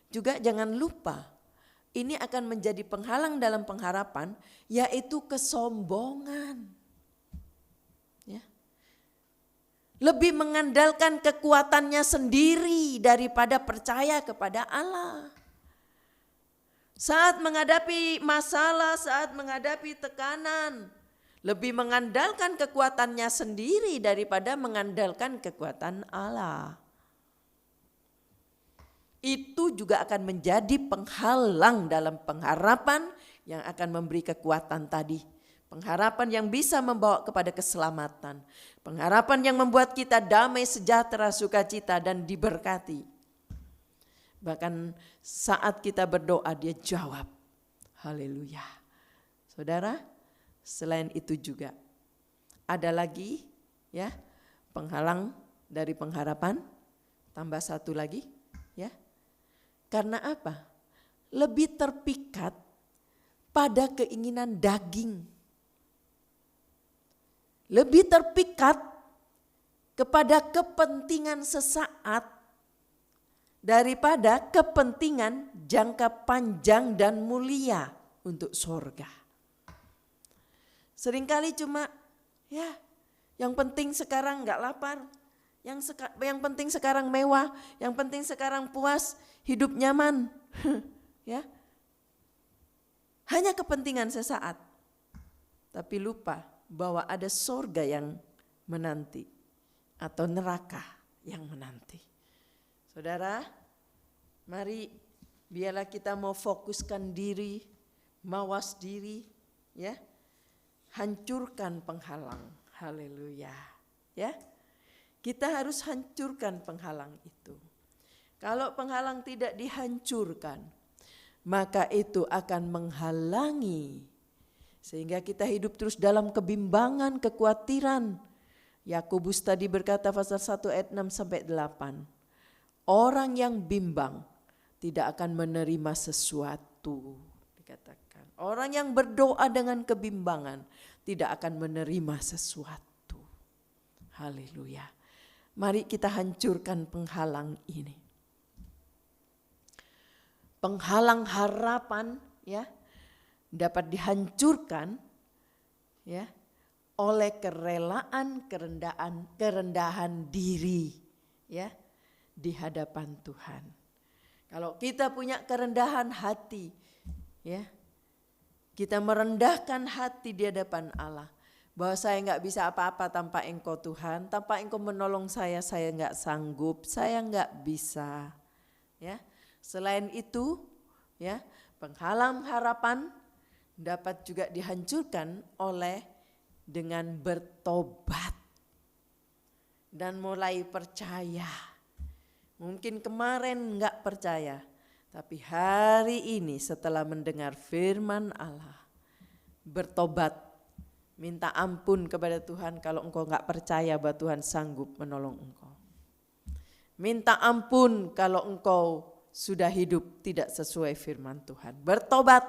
[SPEAKER 3] juga jangan lupa ini akan menjadi penghalang dalam pengharapan, yaitu kesombongan. Ya. Lebih mengandalkan kekuatannya sendiri daripada percaya kepada Allah. Saat menghadapi masalah, saat menghadapi tekanan, lebih mengandalkan kekuatannya sendiri daripada mengandalkan kekuatan Allah. Itu juga akan menjadi penghalang dalam pengharapan yang akan memberi kekuatan tadi. Pengharapan yang bisa membawa kepada keselamatan. Pengharapan yang membuat kita damai, sejahtera, sukacita dan diberkati. Bahkan saat kita berdoa dia jawab. Haleluya. Saudara, selain itu juga ada lagi ya penghalang dari pengharapan. Tambah satu lagi ya. Karena apa? Lebih terpikat pada keinginan daging. Lebih terpikat kepada kepentingan sesaat daripada kepentingan jangka panjang dan mulia untuk sorga. Seringkali cuma ya yang penting sekarang gak lapar. Yang penting sekarang mewah, yang penting sekarang puas, hidup nyaman. Ya. Hanya kepentingan sesaat. Tapi lupa bahwa ada sorga yang menanti atau neraka yang menanti. Saudara, mari biarlah kita mau fokuskan diri, mawas diri, ya. Hancurkan penghalang. Haleluya. Ya. Kita harus hancurkan penghalang itu. Kalau penghalang tidak dihancurkan, maka itu akan menghalangi. Sehingga kita hidup terus dalam kebimbangan, kekhawatiran. Yakobus tadi berkata pasal 1 ayat 6 sampai 8. Orang yang bimbang tidak akan menerima sesuatu. Dikatakan. Orang yang berdoa dengan kebimbangan tidak akan menerima sesuatu. Haleluya. Mari kita hancurkan penghalang ini. Penghalang harapan ya dapat dihancurkan ya oleh kerelaan, kerendahan diri ya di hadapan Tuhan. Kalau kita punya kerendahan hati ya, kita merendahkan hati di hadapan Allah. Bahwa saya enggak bisa apa-apa tanpa Engkau Tuhan, tanpa Engkau menolong saya enggak sanggup, saya enggak bisa. Ya. Selain itu, ya, penghalang harapan dapat juga dihancurkan oleh dengan bertobat dan mulai percaya. Mungkin kemarin enggak percaya, tapi hari ini setelah mendengar firman Allah, bertobat, minta ampun kepada Tuhan kalau engkau enggak percaya bahwa Tuhan sanggup menolong engkau. Minta ampun kalau engkau sudah hidup tidak sesuai firman Tuhan. Bertobat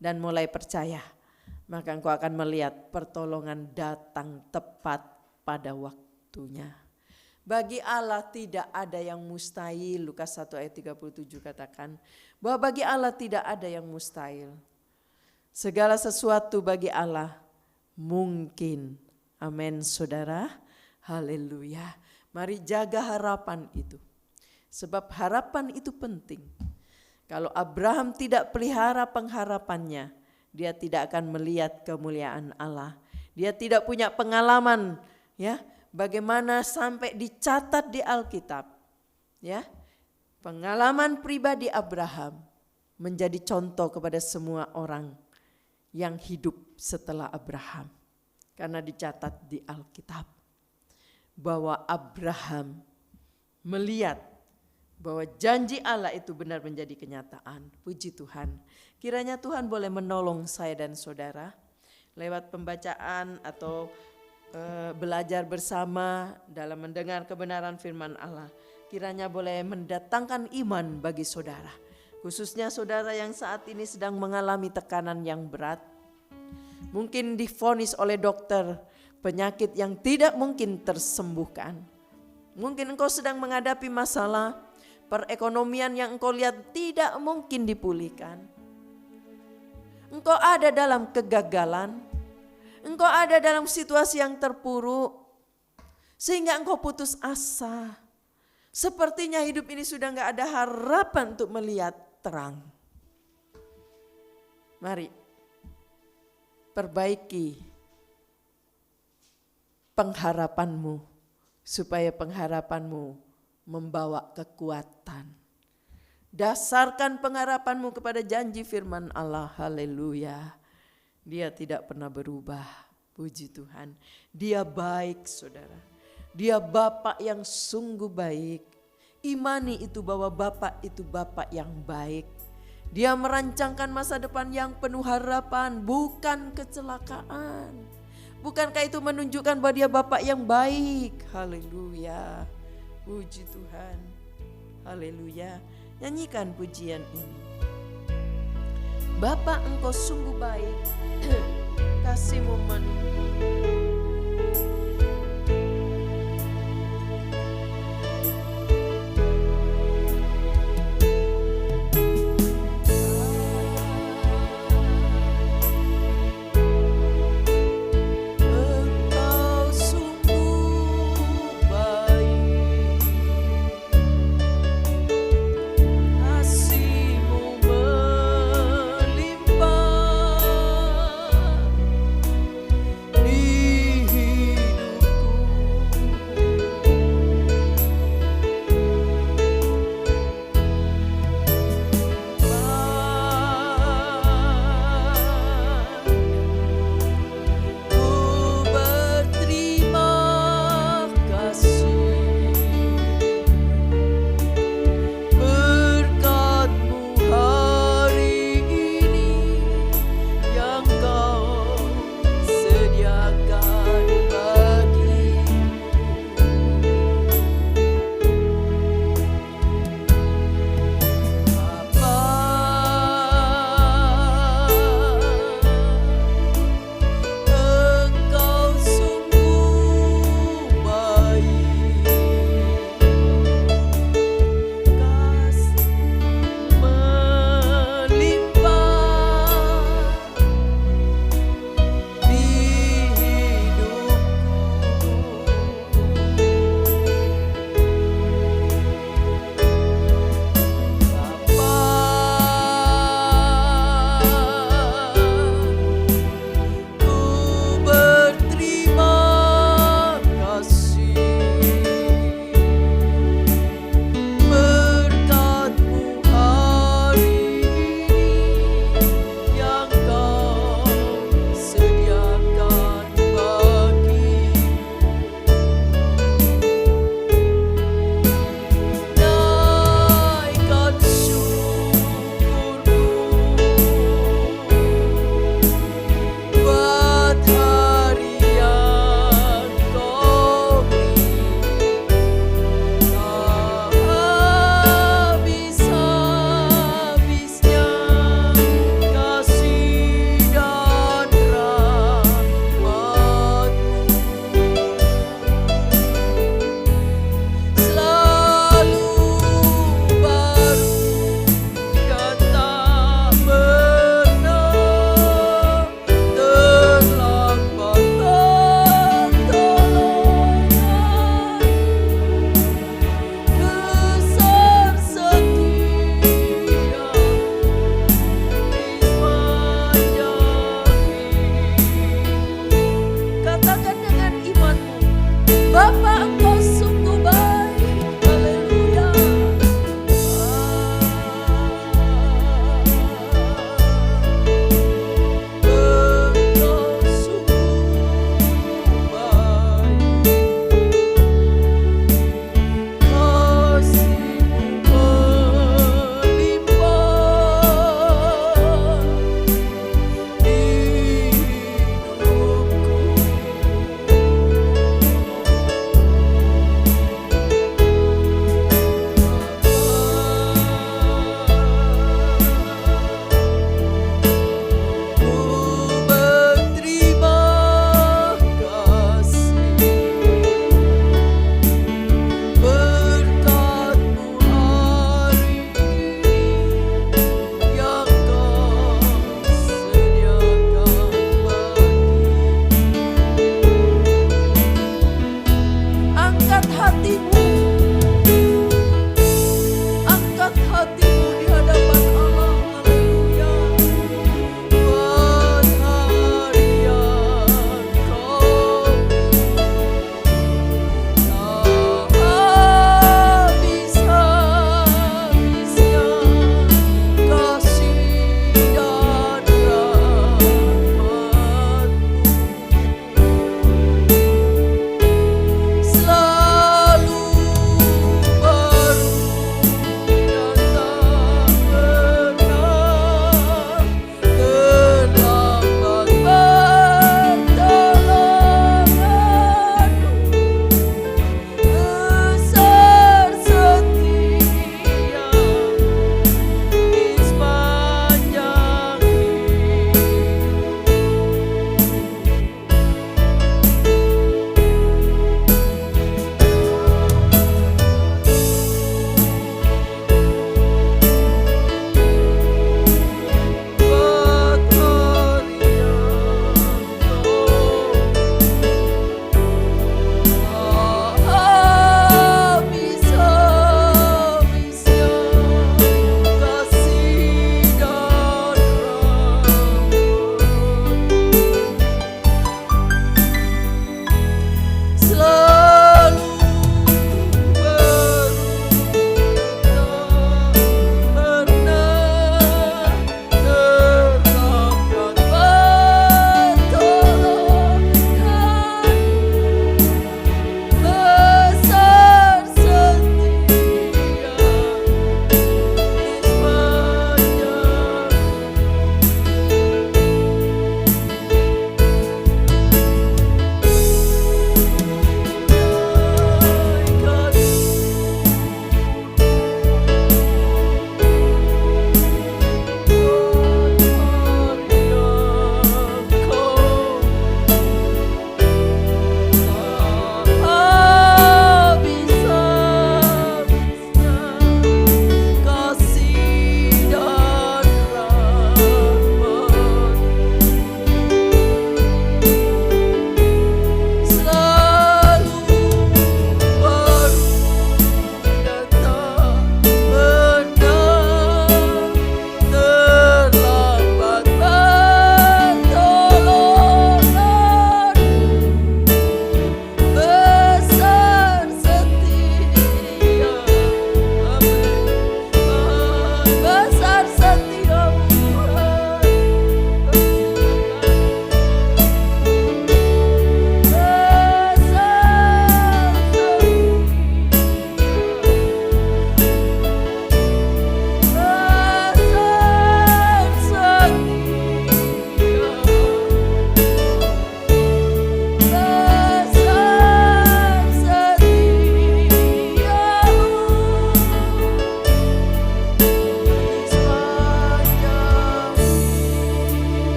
[SPEAKER 3] dan mulai percaya, maka engkau akan melihat pertolongan datang tepat pada waktunya. Bagi Allah tidak ada yang mustahil. Lukas 1 ayat 37 katakan bahwa bagi Allah tidak ada yang mustahil. Segala sesuatu bagi Allah mungkin. Amin saudara. Haleluya. Mari jaga harapan itu. Sebab harapan itu penting. Kalau Abraham tidak pelihara pengharapannya, dia tidak akan melihat kemuliaan Allah. Dia tidak punya pengalaman, ya, bagaimana sampai dicatat di Alkitab, ya. Pengalaman pribadi Abraham menjadi contoh kepada semua orang yang hidup setelah Abraham. Karena dicatat di Alkitab bahwa Abraham melihat bahwa janji Allah itu benar menjadi kenyataan. Puji Tuhan. Kiranya Tuhan boleh menolong saya dan saudara lewat pembacaan atau belajar bersama dalam mendengar kebenaran firman Allah. Kiranya boleh mendatangkan iman bagi saudara. Khususnya saudara yang saat ini sedang mengalami tekanan yang berat. Mungkin divonis oleh dokter penyakit yang tidak mungkin tersembuhkan. Mungkin engkau sedang menghadapi masalah perekonomian yang engkau lihat tidak mungkin dipulihkan. Engkau ada dalam kegagalan. Engkau ada dalam situasi yang terpuruk. Sehingga engkau putus asa. Sepertinya hidup ini sudah gak ada harapan untuk melihat terang. Mari perbaiki pengharapanmu. Supaya pengharapanmu membawa kekuatan. Dasarkan pengharapanmu kepada janji firman Allah. Haleluya. Dia tidak pernah berubah. Puji Tuhan. Dia baik saudara. Dia Bapa yang sungguh baik. Imani itu bahwa Bapa itu Bapa yang baik. Dia merancangkan masa depan yang penuh harapan. Bukan kecelakaan. Bukankah itu menunjukkan bahwa dia Bapa yang baik. Haleluya. Puji Tuhan. Haleluya. Nyanyikan pujian ini. Bapa engkau sungguh baik. Kasih-Mu melimpah di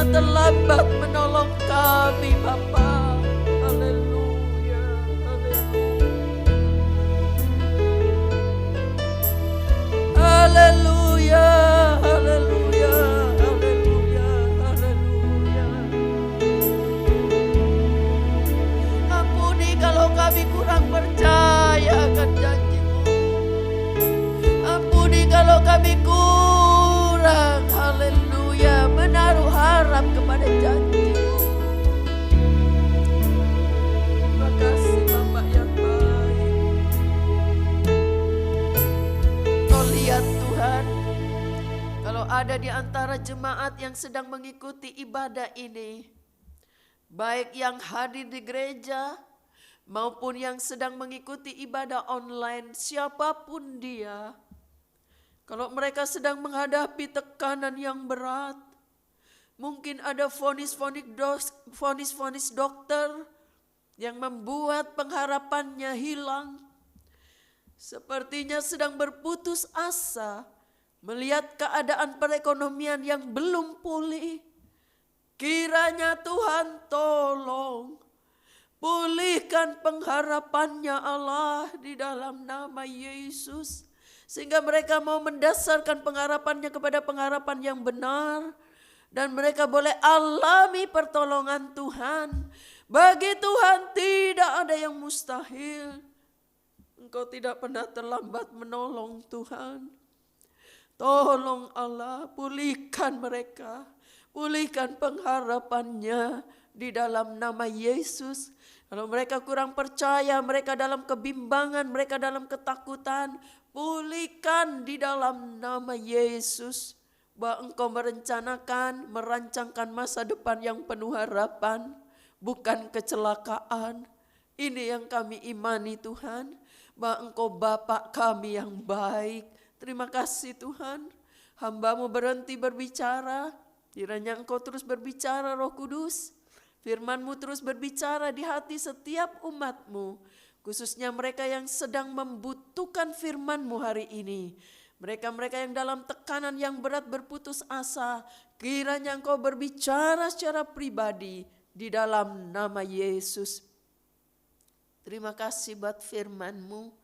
[SPEAKER 3] pernah terlambat menolong kami Bapa. Haleluya, haleluya, haleluya, haleluya, haleluya. Ampuni kalau kami kurang percaya akan janji-Mu. Ampuni kalau kami kurang, haleluya, menaruh harap kepada janji-Mu. Terima kasih Bapak yang baik. Kau lihat Tuhan, kalau ada di antara jemaat yang sedang mengikuti ibadah ini, baik yang hadir di gereja maupun yang sedang mengikuti ibadah online, siapapun dia, kalau mereka sedang menghadapi tekanan yang berat, mungkin ada vonis-vonis dokter yang membuat pengharapannya hilang. Sepertinya sedang berputus asa melihat keadaan perekonomian yang belum pulih. Kiranya Tuhan tolong pulihkan pengharapannya Allah di dalam nama Yesus. Sehingga mereka mau mendasarkan pengharapannya kepada pengharapan yang benar. Dan mereka boleh alami pertolongan Tuhan. Bagi Tuhan tidak ada yang mustahil. Engkau tidak pernah terlambat menolong Tuhan. Tolong Allah, pulihkan mereka. Pulihkan pengharapannya di dalam nama Yesus. Kalau mereka kurang percaya, mereka dalam kebimbangan, mereka dalam ketakutan, pulihkan di dalam nama Yesus. Bahwa Engkau merancangkan masa depan yang penuh harapan, bukan kecelakaan. Ini yang kami imani Tuhan, bahwa Engkau Bapa kami yang baik. Terima kasih Tuhan, hamba-Mu berhenti berbicara. Kiranya Engkau terus berbicara Roh Kudus. Firman-Mu terus berbicara di hati setiap umat-Mu. Khususnya mereka yang sedang membutuhkan firman-Mu hari ini. Mereka-mereka yang dalam tekanan yang berat berputus asa. Kiranya Engkau berbicara secara pribadi di dalam nama Yesus. Terima kasih buat firman-Mu.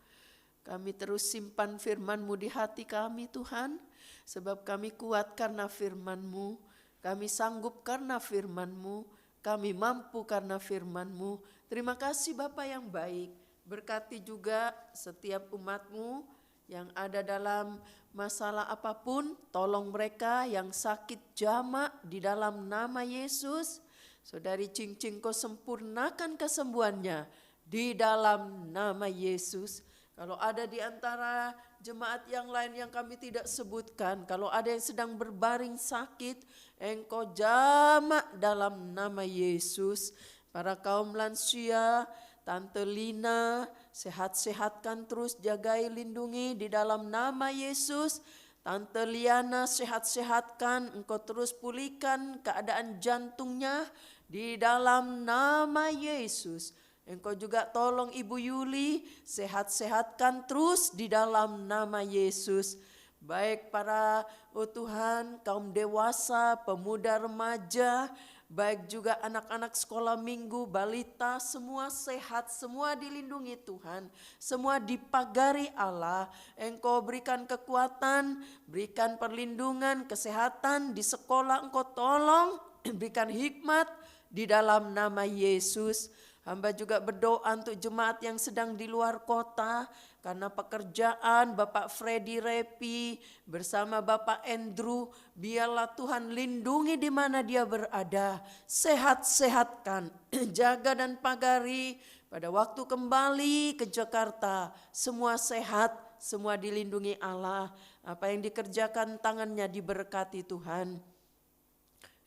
[SPEAKER 3] Kami terus simpan firman-Mu di hati kami Tuhan. Sebab kami kuat karena firman-Mu. Kami sanggup karena firman-Mu. Kami mampu karena firman-Mu. Terima kasih Bapa yang baik. Berkati juga setiap umat-Mu yang ada dalam masalah apapun. Tolong mereka yang sakit jamak di dalam nama Yesus. Saudari Cing-Cing Kau sempurnakan kesembuhannya di dalam nama Yesus. Kalau ada di antara jemaat yang lain yang kami tidak sebutkan, kalau ada yang sedang berbaring sakit, Engkau jamak dalam nama Yesus. Para kaum lansia, Tante Lina, sehat-sehatkan terus, jagai, lindungi di dalam nama Yesus. Tante Liana, sehat-sehatkan, Engkau terus pulihkan keadaan jantungnya di dalam nama Yesus. Engkau juga tolong Ibu Yuli, sehat-sehatkan terus di dalam nama Yesus. Baik para Tuhan, kaum dewasa, pemuda remaja, baik juga anak-anak sekolah minggu, balita, semua sehat, semua dilindungi Tuhan. Semua dipagari Allah. Engkau berikan kekuatan, berikan perlindungan, kesehatan di sekolah. Engkau tolong, berikan hikmat di dalam nama Yesus. Hamba juga berdoa untuk jemaat yang sedang di luar kota karena pekerjaan. Bapak Freddy Repi bersama Bapak Andrew, biarlah Tuhan lindungi di mana dia berada. Sehat-sehatkan, jaga dan pagari pada waktu kembali ke Jakarta. Semua sehat, semua dilindungi Allah. Apa yang dikerjakan tangannya diberkati Tuhan.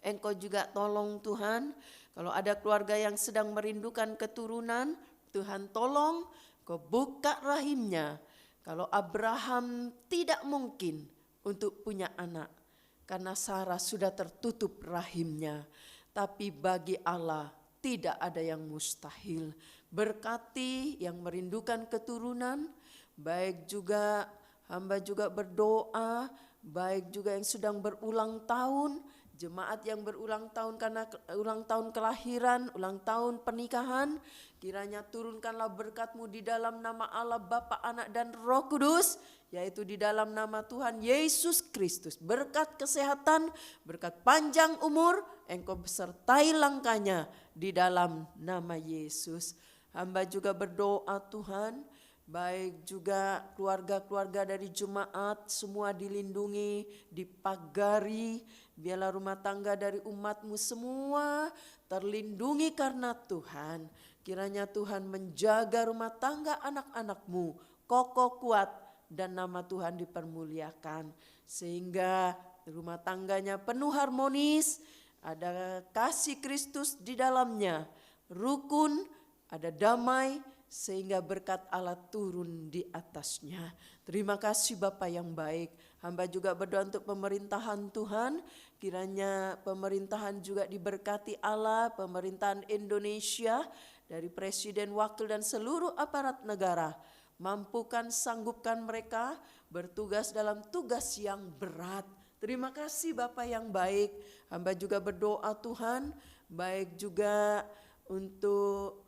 [SPEAKER 3] Engkau juga tolong Tuhan. Kalau ada keluarga yang sedang merindukan keturunan, Tuhan tolong Kau buka rahimnya. Kalau Abraham tidak mungkin untuk punya anak, karena Sarah sudah tertutup rahimnya. Tapi bagi Allah tidak ada yang mustahil. Berkati yang merindukan keturunan, baik juga hamba juga berdoa, baik juga yang sedang berulang tahun, jemaat yang berulang tahun karena ulang tahun kelahiran, ulang tahun pernikahan, kiranya turunkanlah berkat-Mu di dalam nama Allah Bapa, Anak dan Roh Kudus, yaitu di dalam nama Tuhan Yesus Kristus. Berkat kesehatan, berkat panjang umur, Engkau besertai langkahnya di dalam nama Yesus. Hamba juga berdoa Tuhan, baik juga keluarga-keluarga dari jemaat semua dilindungi, dipagari, biarlah rumah tangga dari umat-Mu semua terlindungi karena Tuhan. Kiranya Tuhan menjaga rumah tangga anak-anak-Mu kokoh kuat dan nama Tuhan dipermuliakan. Sehingga rumah tangganya penuh harmonis, ada kasih Kristus di dalamnya, rukun, ada damai, sehingga berkat Allah turun di atasnya. Terima kasih Bapa yang baik. Hamba juga berdoa untuk pemerintahan Tuhan, kiranya pemerintahan juga diberkati Allah, pemerintahan Indonesia, dari presiden, wakil dan seluruh aparat negara. Mampukan, sanggupkan mereka bertugas dalam tugas yang berat. Terima kasih Bapa yang baik. Hamba juga berdoa Tuhan, baik juga untuk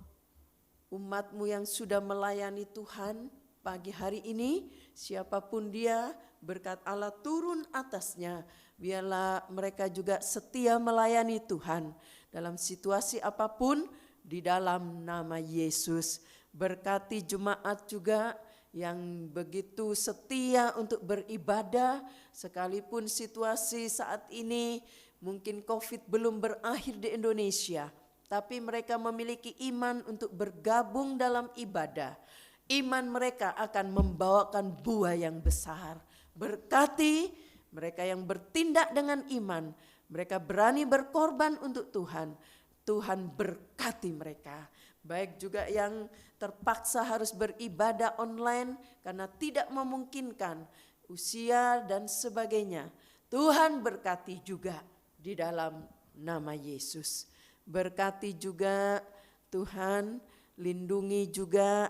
[SPEAKER 3] umat-Mu yang sudah melayani Tuhan pagi hari ini, siapapun dia, berkat Allah turun atasnya. Biarlah mereka juga setia melayani Tuhan dalam situasi apapun di dalam nama Yesus. Berkati jemaat juga yang begitu setia untuk beribadah, sekalipun situasi saat ini mungkin COVID belum berakhir di Indonesia. Tapi mereka memiliki iman untuk bergabung dalam ibadah. Iman mereka akan membawakan buah yang besar. Berkati mereka yang bertindak dengan iman. Mereka berani berkorban untuk Tuhan. Tuhan berkati mereka. Baik juga yang terpaksa harus beribadah online karena tidak memungkinkan usia dan sebagainya. Tuhan berkati juga di dalam nama Yesus. Berkati juga Tuhan, lindungi juga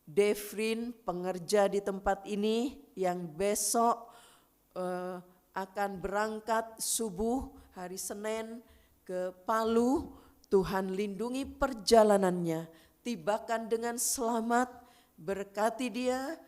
[SPEAKER 3] Devrin pengerja di tempat ini yang besok akan berangkat subuh hari Senin ke Palu. Tuhan lindungi perjalanannya, tibakan dengan selamat, berkati dia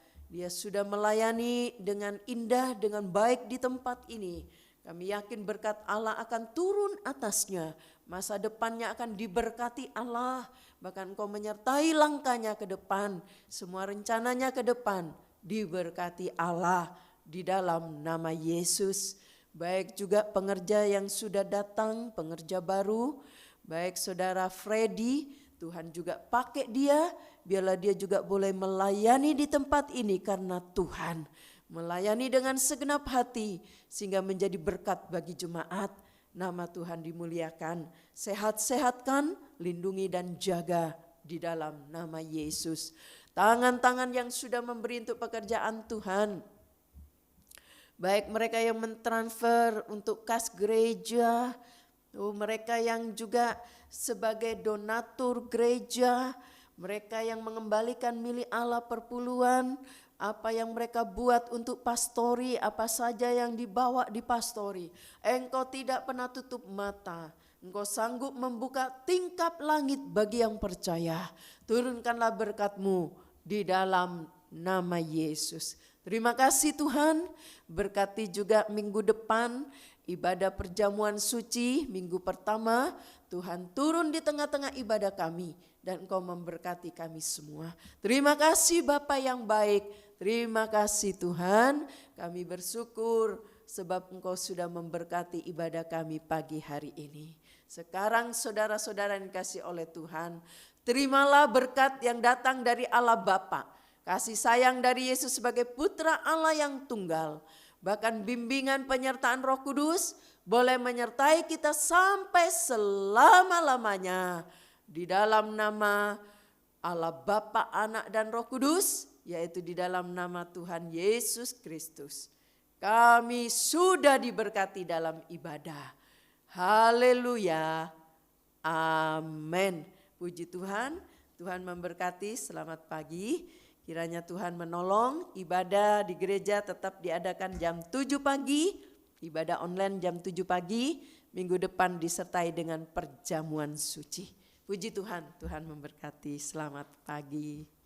[SPEAKER 3] sudah melayani dengan indah, dengan baik di tempat ini. Kami yakin berkat Allah akan turun atasnya. Masa depannya akan diberkati Allah. Bahkan Engkau menyertai langkahnya ke depan. Semua rencananya ke depan diberkati Allah di dalam nama Yesus. Baik juga pengerja yang sudah datang, pengerja baru. Baik saudara Freddy, Tuhan juga pakai dia. Biarlah dia juga boleh melayani di tempat ini karena Tuhan. Melayani dengan segenap hati sehingga menjadi berkat bagi jemaat. Nama Tuhan dimuliakan. Sehat-sehatkan, lindungi dan jaga di dalam nama Yesus. Tangan-tangan yang sudah memberi untuk pekerjaan Tuhan. Baik mereka yang mentransfer untuk kas gereja, mereka yang juga sebagai donatur gereja, mereka yang mengembalikan milik Allah perpuluhan, apa yang mereka buat untuk pastori, apa saja yang dibawa di pastori. Engkau tidak pernah tutup mata. Engkau sanggup membuka tingkap langit bagi yang percaya. Turunkanlah berkat-Mu di dalam nama Yesus. Terima kasih Tuhan. Berkati juga minggu depan ibadah perjamuan suci minggu pertama. Tuhan turun di tengah-tengah ibadah kami dan Engkau memberkati kami semua. Terima kasih Bapa yang baik. Terima kasih Tuhan, kami bersyukur sebab Engkau sudah memberkati ibadah kami pagi hari ini. Sekarang saudara-saudara yang dikasihi oleh Tuhan, terimalah berkat yang datang dari Allah Bapa, kasih sayang dari Yesus sebagai putra Allah yang tunggal, bahkan bimbingan penyertaan Roh Kudus boleh menyertai kita sampai selama-lamanya. Di dalam nama Allah Bapa, Anak dan Roh Kudus, yaitu di dalam nama Tuhan Yesus Kristus. Kami sudah diberkati dalam ibadah. Haleluya. Amin. Puji Tuhan. Tuhan memberkati. Selamat pagi. Kiranya Tuhan menolong ibadah di gereja tetap diadakan jam 7 pagi. Ibadah online jam 7 pagi, minggu depan disertai dengan perjamuan suci. Puji Tuhan, Tuhan memberkati. Selamat pagi.